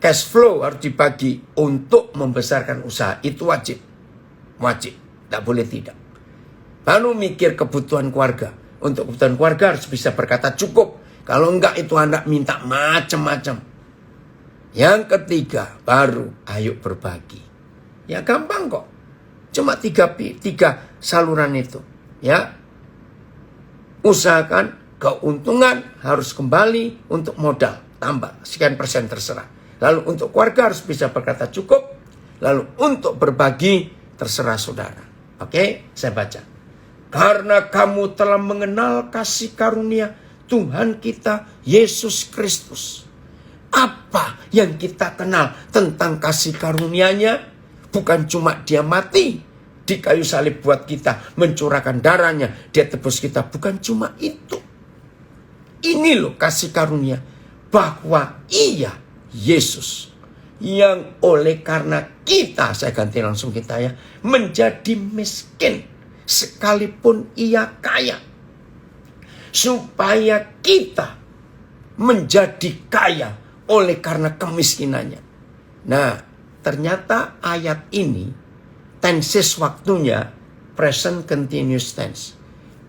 Cash flow harus dibagi untuk membesarkan usaha, itu wajib. Wajib, tak boleh tidak. Lalu mikir kebutuhan keluarga. Untuk kebutuhan keluarga harus bisa berkata cukup. Kalau enggak itu anak minta macam-macam. Yang ketiga baru ayo berbagi. Ya gampang kok. Cuma tiga saluran itu. Ya. Usahakan keuntungan harus kembali untuk modal. Tambah sekian persen terserah. Lalu untuk keluarga harus bisa berkata cukup. Lalu untuk berbagi terserah saudara. Oke, saya baca. Karena kamu telah mengenal kasih karunia Tuhan kita Yesus Kristus. Apa yang kita kenal tentang kasih karunia-Nya? Bukan cuma dia mati di kayu salib buat kita, mencurahkan darahnya, dia tebus kita. Bukan cuma itu. Ini loh kasih karunia. Bahwa ia, Yesus, yang oleh karena kita, saya ganti langsung kita ya, menjadi miskin. Sekalipun ia kaya. Supaya kita menjadi kaya oleh karena kemiskinannya. Nah, ternyata ayat ini tenses waktunya present continuous tense.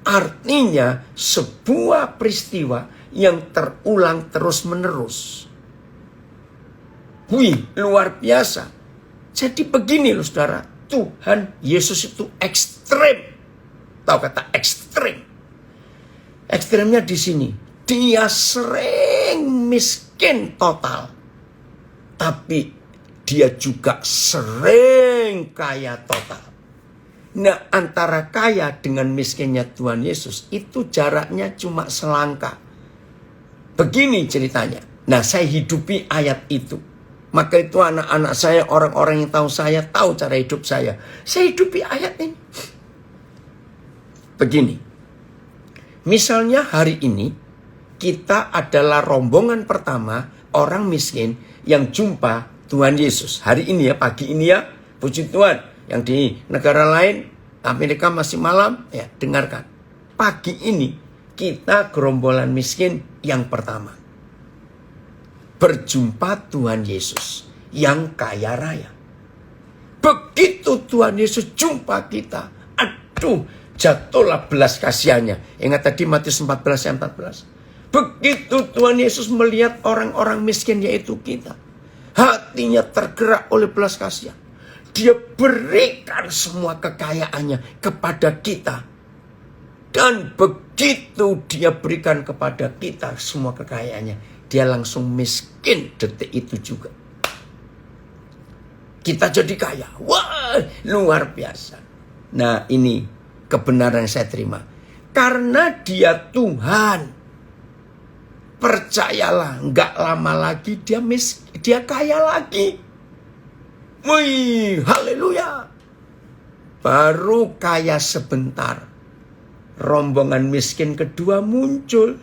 Artinya sebuah peristiwa yang terulang terus-menerus. Wih, luar biasa. Jadi begini loh saudara, Tuhan Yesus itu ekstrem. Tahu kata ekstrem? Ekstremnya di sini. Dia sering miskin total. Tapi dia juga sering kaya total. Nah, antara kaya dengan miskinnya Tuhan Yesus itu jaraknya cuma selangkah. Begini ceritanya. Nah, saya hidupi ayat itu. Maka itu anak-anak saya, orang-orang yang tahu saya, tahu cara hidup saya. Saya hidupi ayat ini. Begini. Misalnya hari ini kita adalah rombongan pertama orang miskin yang jumpa Tuhan Yesus. Hari ini ya, pagi ini ya, puji Tuhan. Yang di negara lain, Amerika masih malam, ya dengarkan. Pagi ini kita gerombolan miskin yang pertama. Berjumpa Tuhan Yesus yang kaya raya. Begitu Tuhan Yesus jumpa kita, aduh, jatuhlah belas kasihannya. Ingat tadi Matius 14 ayat 14. Begitu Tuhan Yesus melihat orang-orang miskin yaitu kita, hatinya tergerak oleh belas kasihan. Dia berikan semua kekayaannya kepada kita. Dan begitu dia berikan kepada kita semua kekayaannya, dia langsung miskin detik itu juga. Kita jadi kaya. Wah, luar biasa. Nah, ini kebenaran yang saya terima. Karena dia Tuhan. Percayalah, nggak lama lagi dia kaya lagi. Wih, haleluya. Baru kaya sebentar, rombongan miskin kedua muncul.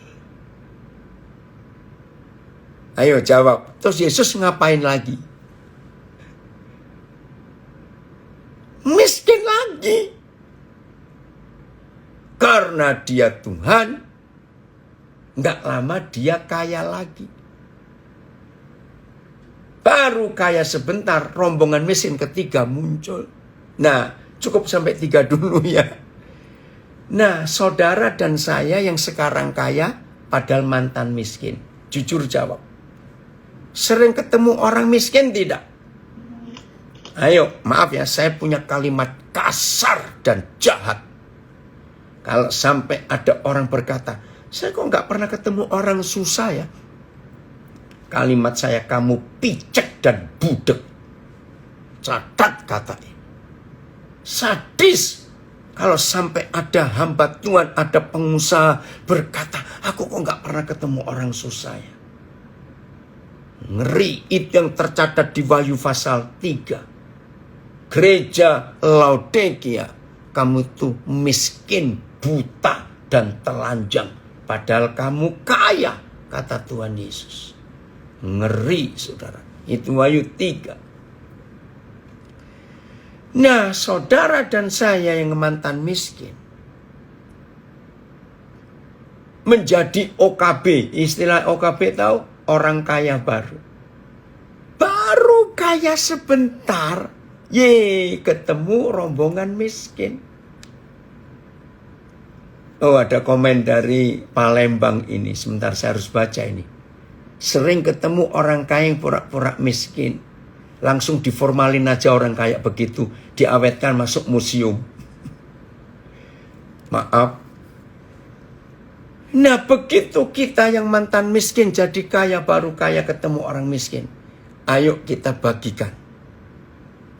Ayo jawab. Terus Yesus ngapain lagi? Miskin lagi. Karena dia Tuhan, nggak lama dia kaya lagi. Baru kaya sebentar, rombongan miskin ketiga muncul. Nah, cukup sampai 3 dulu ya. Nah, saudara dan saya yang sekarang kaya, padahal mantan miskin. Jujur jawab. Sering ketemu orang miskin tidak? Ayo, maaf ya, saya punya kalimat kasar dan jahat. Kalau sampai ada orang berkata, saya kok nggak pernah ketemu orang susah ya? Kalimat saya, kamu picek dan budek. Catat kata ini. Sadis. Kalau sampai ada hamba Tuhan, ada pengusaha berkata, aku kok nggak pernah ketemu orang susah ya. Ngeri. Itu yang tercatat di Wahyu pasal 3. Gereja Laodikia, kamu tuh miskin, buta, dan telanjang. Padahal kamu kaya, kata Tuhan Yesus. Ngeri, saudara. Itu Wahyu 3. Nah, saudara dan saya yang mantan miskin menjadi OKB. Istilah OKB tahu? Orang kaya baru. Baru kaya sebentar, ketemu rombongan miskin. Oh, ada komen dari Palembang ini. Sebentar, saya harus baca ini. Sering ketemu orang kaya yang pura-pura miskin. Langsung diformalin aja orang kaya begitu. Diawetkan masuk museum. Maaf. Nah, begitu kita yang mantan miskin jadi kaya, baru kaya ketemu orang miskin. Ayo kita bagikan.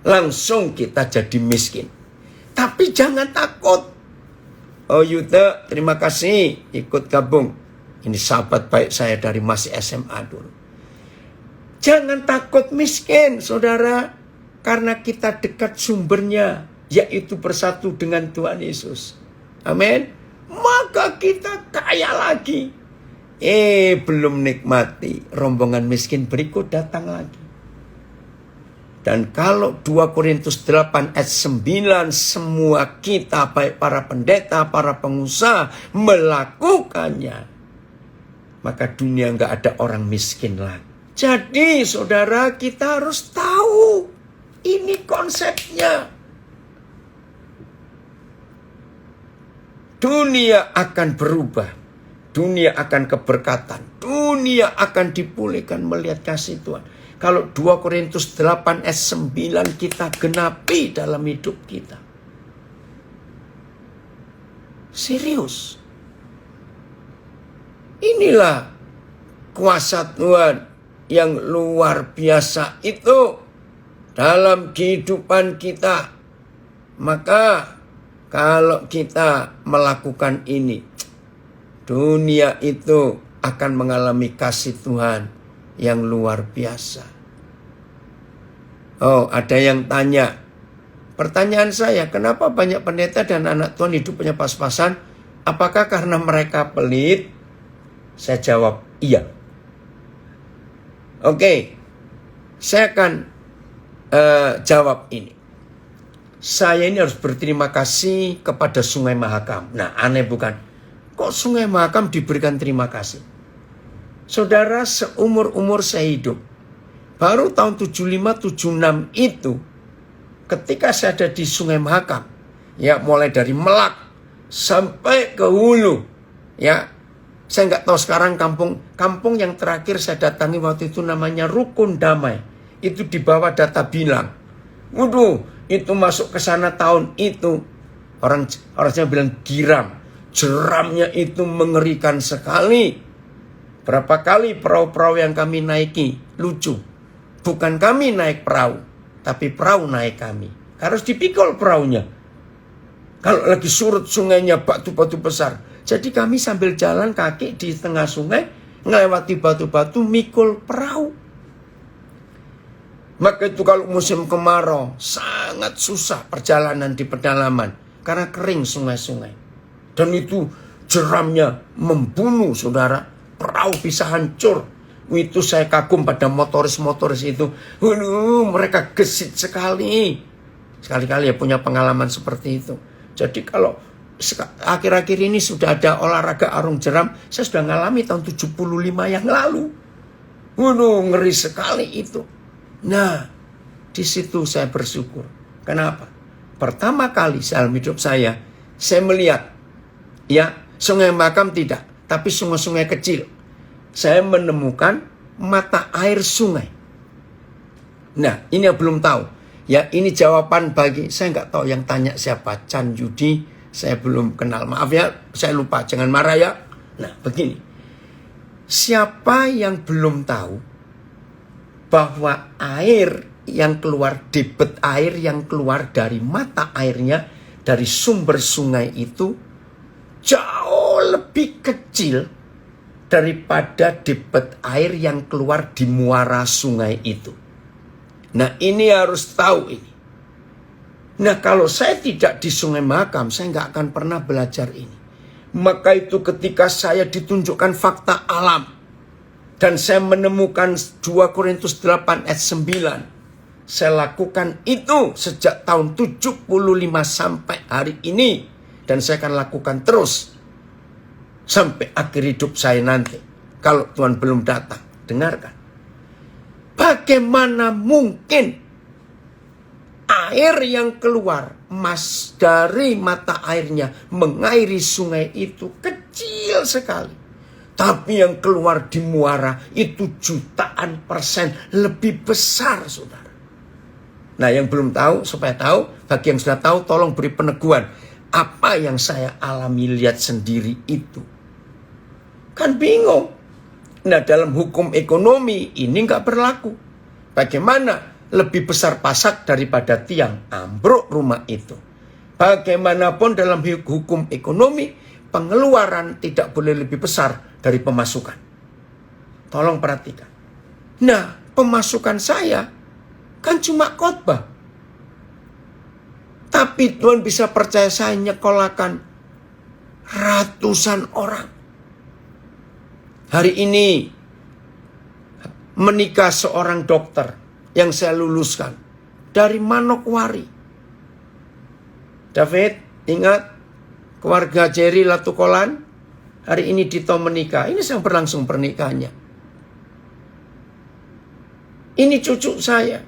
Langsung kita jadi miskin. Tapi jangan takut. Oh Yuda, terima kasih ikut gabung. Ini sahabat baik saya dari masih SMA dulu. Jangan takut miskin, saudara. Karena kita dekat sumbernya, yaitu bersatu dengan Tuhan Yesus. Amin. Maka kita kaya lagi. Belum nikmati. Rombongan miskin berikut datang lagi. Dan kalau 2 Korintus 8 ayat 9, semua kita, baik para pendeta, para pengusaha, melakukannya, maka dunia nggak ada orang miskin lagi. Jadi saudara, kita harus tahu ini konsepnya. Dunia akan berubah dunia akan keberkatan. Dunia akan dipulihkan melihat kasih Tuhan. Kalau 2 Korintus 8 ayat 9 kita genapi dalam hidup kita. Serius. Inilah kuasa Tuhan yang luar biasa itu dalam kehidupan kita. Maka kalau kita melakukan ini, dunia itu akan mengalami kasih Tuhan yang luar biasa. Oh, ada yang tanya. Pertanyaan saya, kenapa banyak pendeta dan anak Tuhan hidupnya pas-pasan? Apakah karena mereka pelit? Saya jawab, iya. Oke, saya akan jawab ini. Saya ini harus berterima kasih kepada Sungai Mahakam. Nah, aneh bukan? Kok Sungai Mahakam diberikan terima kasih? Saudara, seumur-umur saya hidup, baru tahun 75-76 itu, ketika saya ada di Sungai Mahakam, ya mulai dari Melak sampai ke Hulu, ya saya nggak tahu sekarang kampung yang terakhir saya datangi waktu itu namanya Rukun Damai, itu di bawah data bilang, waduh, itu masuk ke sana tahun itu orang bilang giram, jeramnya itu mengerikan sekali. Berapa kali perahu-perahu yang kami naiki lucu, bukan kami naik perahu, tapi perahu naik kami. Harus dipikul perahunya. Kalau lagi surut sungainya batu-batu besar. Jadi kami sambil jalan kaki di tengah sungai, ngelewati batu-batu, mikul perahu. Maka itu kalau musim kemarau, sangat susah perjalanan di pedalaman. Karena kering sungai-sungai. Dan itu jeramnya membunuh, saudara. Perahu bisa hancur. Itu saya kagum pada motoris-motoris itu. Mereka gesit sekali. Sekali-kali ya punya pengalaman seperti itu. Jadi kalau akhir-akhir ini sudah ada olahraga arung jeram, saya sudah ngalami tahun 75 yang lalu. Ngeri sekali itu. Nah, di situ saya bersyukur. Kenapa? Pertama kali dalam hidup saya melihat, ya, Sungai Mahakam tidak, tapi sungai-sungai kecil. Saya menemukan mata air sungai. Nah, ini yang belum tahu. Ya, ini jawaban bagi, saya nggak tahu yang tanya siapa, Chan Yudi, saya belum kenal. Maaf ya, saya lupa, jangan marah ya. Nah, begini. Siapa yang belum tahu bahwa air yang keluar, debit air yang keluar dari mata airnya, dari sumber sungai itu, jauh lebih kecil daripada debit air yang keluar di muara sungai itu. Nah, ini harus tahu ini. Nah, kalau saya tidak di Sungai Mahakam, saya nggak akan pernah belajar ini. Maka itu ketika saya ditunjukkan fakta alam, dan saya menemukan 2 Korintus 8 ayat 9. Saya lakukan itu sejak tahun 75 sampai hari ini. Dan saya akan lakukan terus sampai akhir hidup saya nanti. Kalau Tuhan belum datang, dengarkan. Bagaimana mungkin air yang keluar dari mata airnya mengairi sungai itu kecil sekali. Tapi yang keluar di muara itu jutaan % lebih besar, saudara. Nah, yang belum tahu, supaya tahu, bagi yang sudah tahu, tolong beri peneguhan. Apa yang saya alami lihat sendiri itu. Kan bingung. Nah, dalam hukum ekonomi ini nggak berlaku. Bagaimana lebih besar pasak daripada tiang, ambruk rumah itu. Bagaimanapun dalam hukum ekonomi, pengeluaran tidak boleh lebih besar dari pemasukan. Tolong perhatikan. Nah, pemasukan saya kan cuma khotbah. Tapi Tuhan bisa percaya saya nyekolahkan ratusan orang. Hari ini menikah seorang dokter yang saya luluskan dari Manokwari. David, ingat keluarga Jerry Latukolan? Hari ini Dito menikah. Ini sedang berlangsung pernikahannya. Ini cucu saya.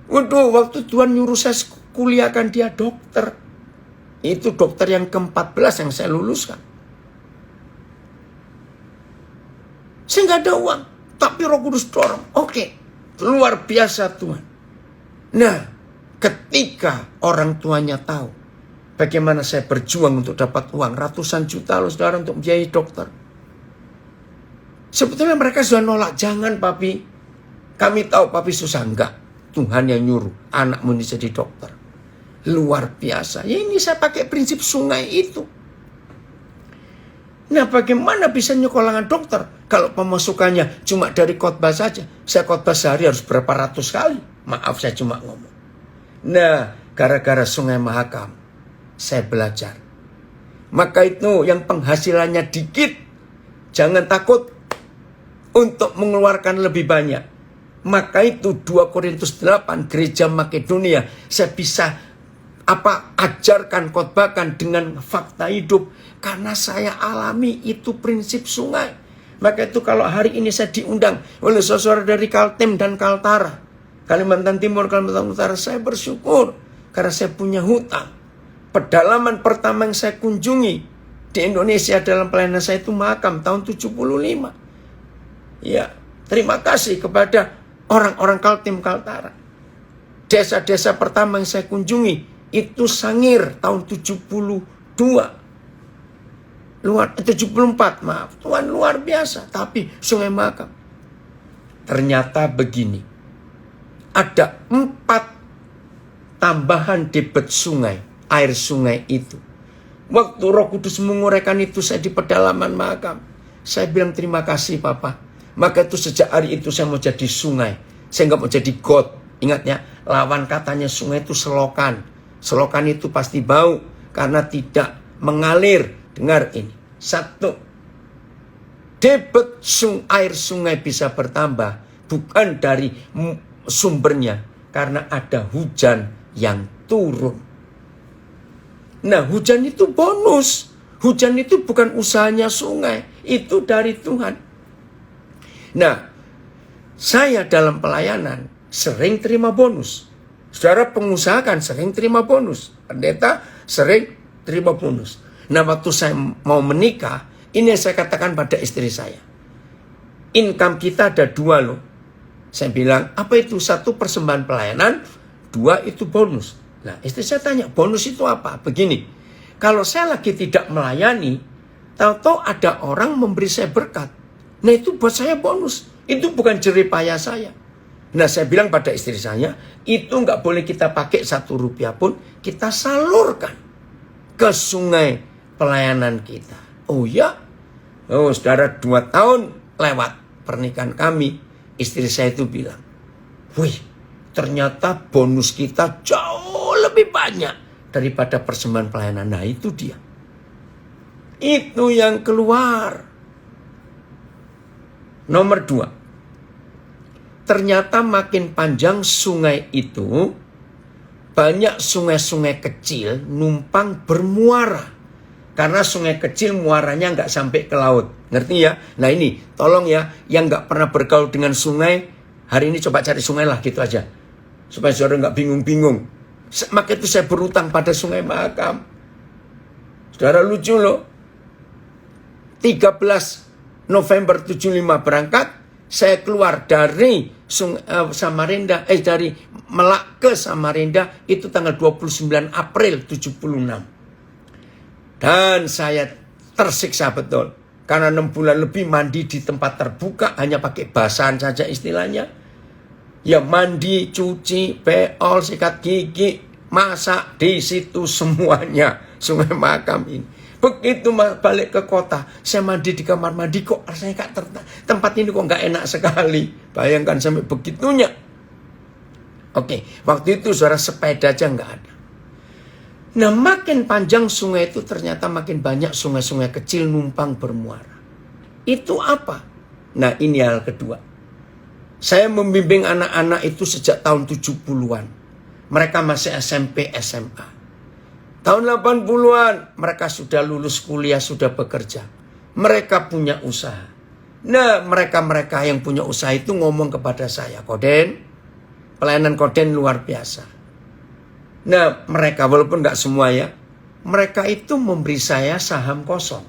Waduh, waktu Tuhan nyuruh saya kuliahkan dia dokter. Itu dokter yang ke-14 yang saya luluskan. nggak ada uang. Tapi Roh Kudus dorong. Oke, luar biasa Tuhan. Nah, ketika orang tuanya tahu bagaimana saya berjuang untuk dapat uang ratusan juta loh saudara untuk biayai dokter. Sebetulnya mereka sudah nolak. Jangan papi, kami tahu papi susah. Enggak, Tuhan yang nyuruh anakmu ini jadi dokter. Luar biasa. Ya ini saya pakai prinsip sungai itu. Nah, bagaimana bisa nyekolahkan dokter kalau pemasukannya cuma dari khotbah saja? Saya khotbah sehari harus berapa ratus kali. Maaf, saya cuma ngomong. Nah, gara-gara Sungai Mahakam saya belajar. Maka itu yang penghasilannya dikit, jangan takut untuk mengeluarkan lebih banyak. Maka itu 2 Korintus 8 gereja Makedonia saya bisa ajarkan, khotbahkan dengan fakta hidup. Karena saya alami itu prinsip sungai. Maka itu kalau hari ini saya diundang oleh saudara dari Kaltim dan Kaltara, Kalimantan Timur, Kalimantan Utara, saya bersyukur. Karena saya punya hutang. Pedalaman pertama yang saya kunjungi di Indonesia dalam pelayanan saya itu Mahakam tahun 75. Ya, terima kasih kepada orang-orang Kaltim Kaltara. Desa-desa pertama yang saya kunjungi itu Sangir tahun 74, maaf. Tuhan luar biasa. Tapi Sungai Mahakam. Ternyata begini. Ada 4 tambahan debit sungai. Air sungai itu. Waktu Roh Kudus menguraikan itu saya di pedalaman Mahakam. Saya bilang terima kasih Papa. Maka itu sejak hari itu saya mau jadi sungai. Saya nggak mau jadi got. Ingat ya, lawan katanya sungai itu selokan. Selokan itu pasti bau karena tidak mengalir. Dengar ini. 1. Debit air sungai bisa bertambah. Bukan dari sumbernya. Karena ada hujan yang turun. Nah, hujan itu bonus. Hujan itu bukan usahanya sungai. Itu dari Tuhan. Nah, saya dalam pelayanan sering terima bonus. Saudara pengusaha kan sering terima bonus. Pendeta sering terima bonus. Nah, waktu saya mau menikah, ini yang saya katakan pada istri saya. Income kita ada 2 loh. Saya bilang, apa itu? 1 persembahan pelayanan, 2 itu bonus. Nah, istri saya tanya, bonus itu apa? Begini, kalau saya lagi tidak melayani, tahu-tahu ada orang memberi saya berkat. Nah, itu buat saya bonus. Itu bukan jerih payah saya. Nah, saya bilang pada istri saya, itu nggak boleh kita pakai 1 rupiah pun, kita salurkan ke sungai pelayanan kita. Oh ya? Oh, saudara, 2 tahun lewat pernikahan kami, istri saya itu bilang, wih, ternyata bonus kita jauh lebih banyak daripada persembahan pelayanan. Nah, itu dia. Itu yang keluar. Nomor 2. Ternyata makin panjang sungai itu, banyak sungai-sungai kecil numpang bermuara. Karena sungai kecil muaranya nggak sampai ke laut. Ngerti ya? Nah ini, tolong ya, yang nggak pernah bergaul dengan sungai, hari ini coba cari sungai lah, gitu aja. Supaya saudara nggak bingung-bingung. Maka itu saya berutang pada Sungai Mahakam. Saudara lucu loh. 13 November 75 berangkat. Saya keluar dari Samarinda, dari Melak ke Samarinda. Itu tanggal 29 April 76. Dan saya tersiksa betul. Karena 6 bulan lebih mandi di tempat terbuka. Hanya pakai basahan saja istilahnya. Ya mandi, cuci, beol, sikat gigi, masak, di situ semuanya. Sungai Mahakam ini. Begitu balik ke kota, saya mandi di kamar mandi, kok rasanya tempat ini kok nggak enak sekali. Bayangkan sampai begitunya. Oke, waktu itu saudara sepeda aja nggak ada. Nah, makin panjang sungai itu ternyata makin banyak sungai-sungai kecil numpang bermuara. Itu apa? Nah, ini hal kedua. Saya membimbing anak-anak itu sejak tahun 70-an. Mereka masih SMP, SMA. Tahun 80-an mereka sudah lulus kuliah, sudah bekerja. Mereka punya usaha. Nah, mereka-mereka yang punya usaha itu ngomong kepada saya, Koden, pelayanan Koden luar biasa. Nah, mereka walaupun nggak semua ya, mereka itu memberi saya saham kosong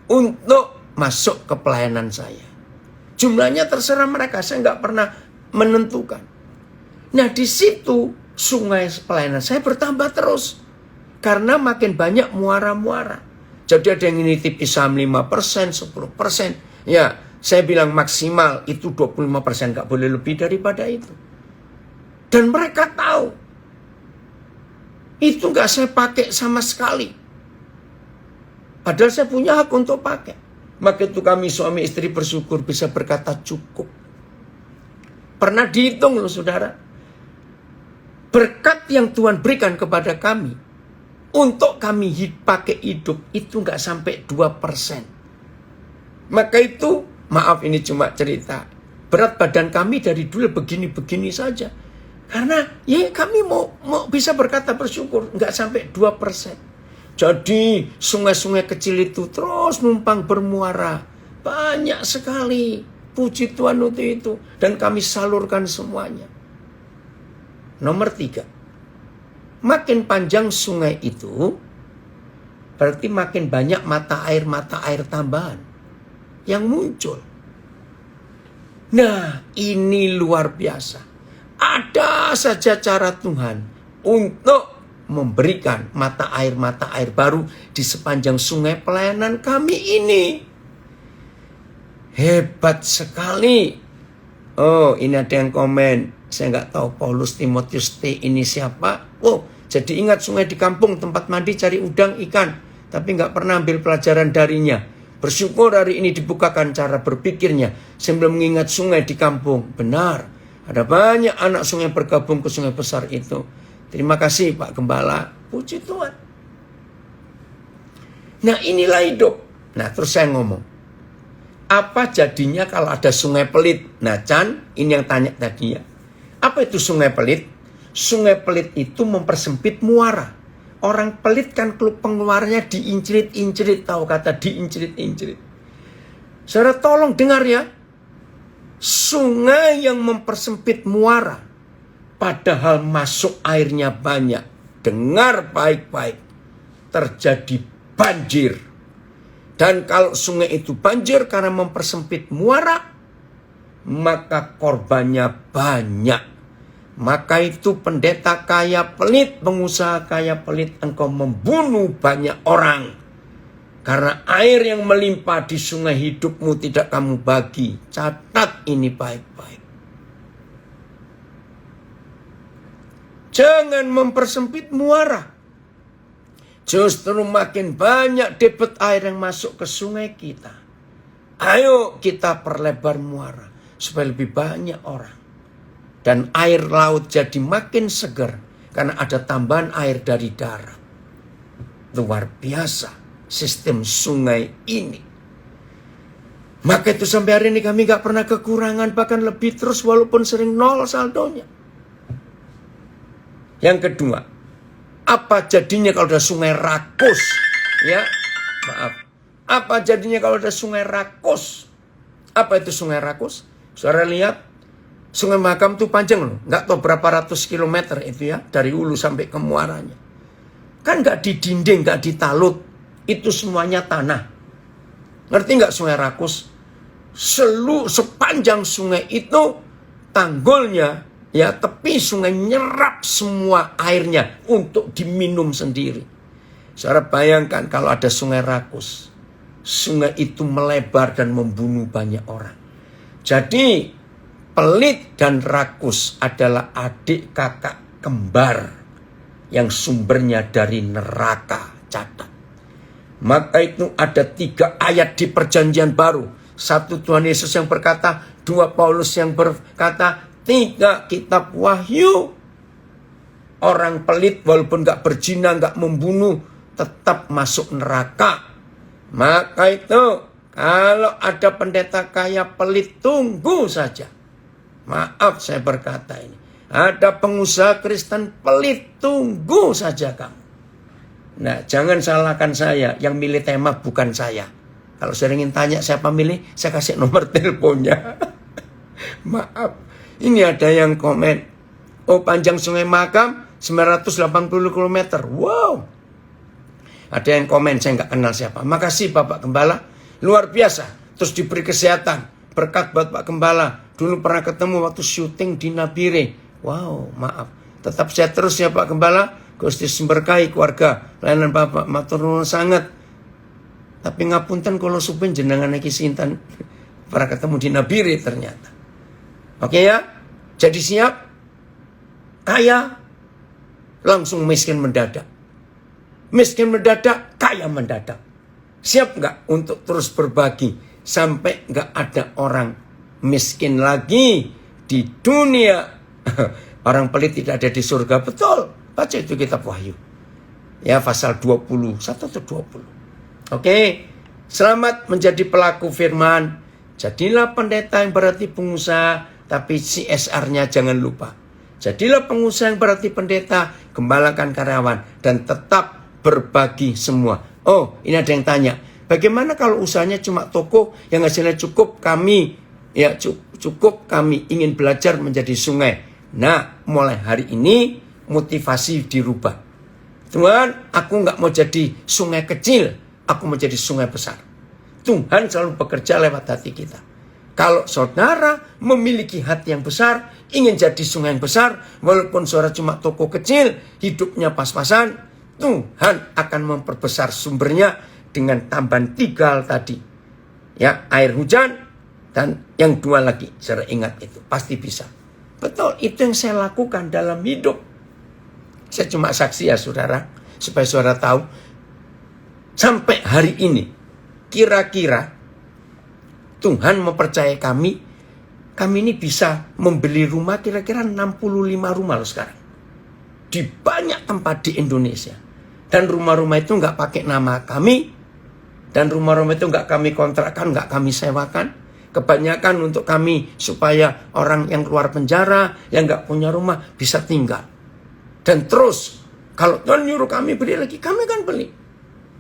untuk masuk ke pelayanan saya. Jumlahnya terserah mereka, saya nggak pernah menentukan. Nah di situ sungai pelayanan saya bertambah terus. Karena makin banyak muara-muara. Jadi ada yang ini tipis saham 5%, 10%. Ya, saya bilang maksimal itu 25%, nggak boleh lebih daripada itu. Dan mereka tahu. Itu nggak saya pakai sama sekali. Padahal saya punya hak untuk pakai. Maka itu kami suami istri bersyukur bisa berkata cukup. Pernah dihitung loh saudara. Berkat yang Tuhan berikan kepada kami. Untuk kami pakai hidup itu nggak sampai 2%. Maka itu, maaf ini cuma cerita. Berat badan kami dari dulu begini-begini saja. Karena ya kami mau bisa berkata bersyukur. Nggak sampai 2%. Jadi sungai-sungai kecil itu terus numpang bermuara. Banyak sekali. Puji Tuhan untuk itu. Dan kami salurkan semuanya. Nomor 3. Makin panjang sungai itu, berarti makin banyak mata air tambahan yang muncul. Nah, ini luar biasa. Ada saja cara Tuhan untuk memberikan mata air baru di sepanjang sungai pelayanan kami ini. Hebat sekali. Oh, ini ada yang komen. Saya nggak tahu Paulus Timotius T ini siapa. Oh, jadi ingat sungai di kampung, tempat mandi cari udang ikan. Tapi nggak pernah ambil pelajaran darinya. Bersyukur hari ini dibukakan cara berpikirnya. Sambil mengingat sungai di kampung. Benar, ada banyak anak sungai bergabung ke sungai besar itu. Terima kasih Pak Gembala. Puji Tuhan. Nah inilah hidup. Nah terus saya ngomong. Apa jadinya kalau ada sungai pelit? Nah Chan, ini yang tanya tadi ya. Apa itu sungai pelit? Sungai pelit itu mempersempit muara. Orang pelit kan pengeluarnya diincrit-incrit. Tahu kata diincrit-incrit. Saudara tolong dengar ya. Sungai yang mempersempit muara. Padahal masuk airnya banyak. Dengar baik-baik. Terjadi banjir. Dan kalau sungai itu banjir karena mempersempit muara, maka korbannya banyak. Maka itu pendeta kaya pelit, pengusaha kaya pelit, engkau membunuh banyak orang. Karena air yang melimpah di sungai hidupmu tidak kamu bagi. Catat ini baik-baik. Jangan mempersempit muara. Justru makin banyak debit air yang masuk ke sungai kita. Ayo kita perlebar muara. Supaya lebih banyak orang. Dan air laut jadi makin segar. Karena ada tambahan air dari darat. Luar biasa sistem sungai ini. Maka itu sampai hari ini kami gak pernah kekurangan. Bahkan lebih terus walaupun sering nol saldonya. Yang kedua, apa jadinya kalau ada sungai rakus? Ya, maaf. Apa jadinya kalau ada sungai rakus? Apa itu sungai rakus? Saudara lihat, sungai Mahakam itu panjang loh. Nggak tahu berapa ratus kilometer itu ya. Dari hulu sampai ke muaranya. Kan nggak didinding, nggak ditalut. Itu semuanya tanah. Ngerti nggak sungai rakus? Sepanjang sungai itu tanggulnya, ya tepi sungai nyerap semua airnya untuk diminum sendiri. Saudara bayangkan kalau ada sungai rakus. Sungai itu melebar dan membunuh banyak orang. Jadi pelit dan rakus adalah adik kakak kembar. Yang sumbernya dari neraka. Catat. Maka itu ada 3 ayat di perjanjian baru. 1 Tuhan Yesus yang berkata. 2 Paulus yang berkata. 3 kitab Wahyu. Orang pelit walaupun gak berzina, gak membunuh, tetap masuk neraka. Maka itu kalau ada pendeta kaya pelit, tunggu saja. Maaf saya berkata ini. Ada pengusaha Kristen pelit, tunggu saja kamu. Nah jangan salahkan saya, yang milih tema bukan saya. Kalau saya ingin tanya siapa milih, saya kasih nomor teleponnya. Maaf. Ini ada yang komen. Oh panjang sungai Mahakam 980 km. Wow. Ada yang komen, saya nggak kenal siapa. Makasih Bapak Gembala. Luar biasa. Terus diberi kesehatan. berkat buat Pak Gembala. Dulu pernah ketemu waktu syuting di Nabire. Wow, maaf. Tetap sehat terus ya Pak Gembala. Gusti semberkahi keluarga. Pelayanan Bapak matur nuwun sangat. Tapi ngapunten kalau supin jenengan iki sinten. Pernah ketemu di Nabire ternyata. Oke ya. Jadi siap. Kaya langsung miskin mendadak. Miskin mendadak, kaya mendadak. Siap nggak untuk terus berbagi sampai nggak ada orang miskin lagi di dunia? Orang pelit tidak ada di surga, betul. Baca itu kitab Wahyu. Ya, pasal 21 atau 20. Oke, selamat menjadi pelaku firman. Jadilah pendeta yang berarti pengusaha, tapi CSR-nya jangan lupa. Jadilah pengusaha yang berarti pendeta, gembalakan karyawan, dan tetap berbagi semua. Oh, ini ada yang tanya, bagaimana kalau usahanya cuma toko yang hasilnya cukup kami, ya cukup kami ingin belajar menjadi sungai. Nah, mulai hari ini motivasi dirubah. Tuhan, aku nggak mau jadi sungai kecil, aku mau jadi sungai besar. Tuhan selalu bekerja lewat hati kita. Kalau saudara memiliki hati yang besar, ingin jadi sungai yang besar, walaupun saudara cuma toko kecil, hidupnya pas-pasan, Tuhan akan memperbesar sumbernya dengan tambahan 3 hal tadi. Ya, air hujan dan yang 2 lagi. Saudara ingat itu, pasti bisa. Betul, itu yang saya lakukan dalam hidup. Saya cuma saksi ya saudara, supaya saudara tahu. Sampai hari ini, kira-kira Tuhan mempercayai kami ini bisa membeli rumah kira-kira 65 rumah loh sekarang. Di banyak tempat di Indonesia. Dan rumah-rumah itu nggak pakai nama kami. Dan rumah-rumah itu nggak kami kontrakkan, nggak kami sewakan. Kebanyakan untuk kami supaya orang yang keluar penjara, yang nggak punya rumah bisa tinggal. Dan terus, kalau Tuhan nyuruh kami beli lagi, kami kan beli.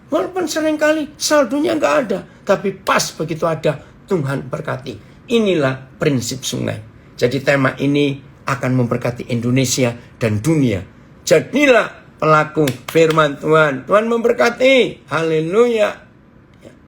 Walaupun seringkali saldonya nggak ada. Tapi pas begitu ada, Tuhan berkati. Inilah prinsip sungai. Jadi tema ini akan memberkati Indonesia dan dunia. Jadilah pelaku firman Tuhan. Tuhan memberkati. Haleluya.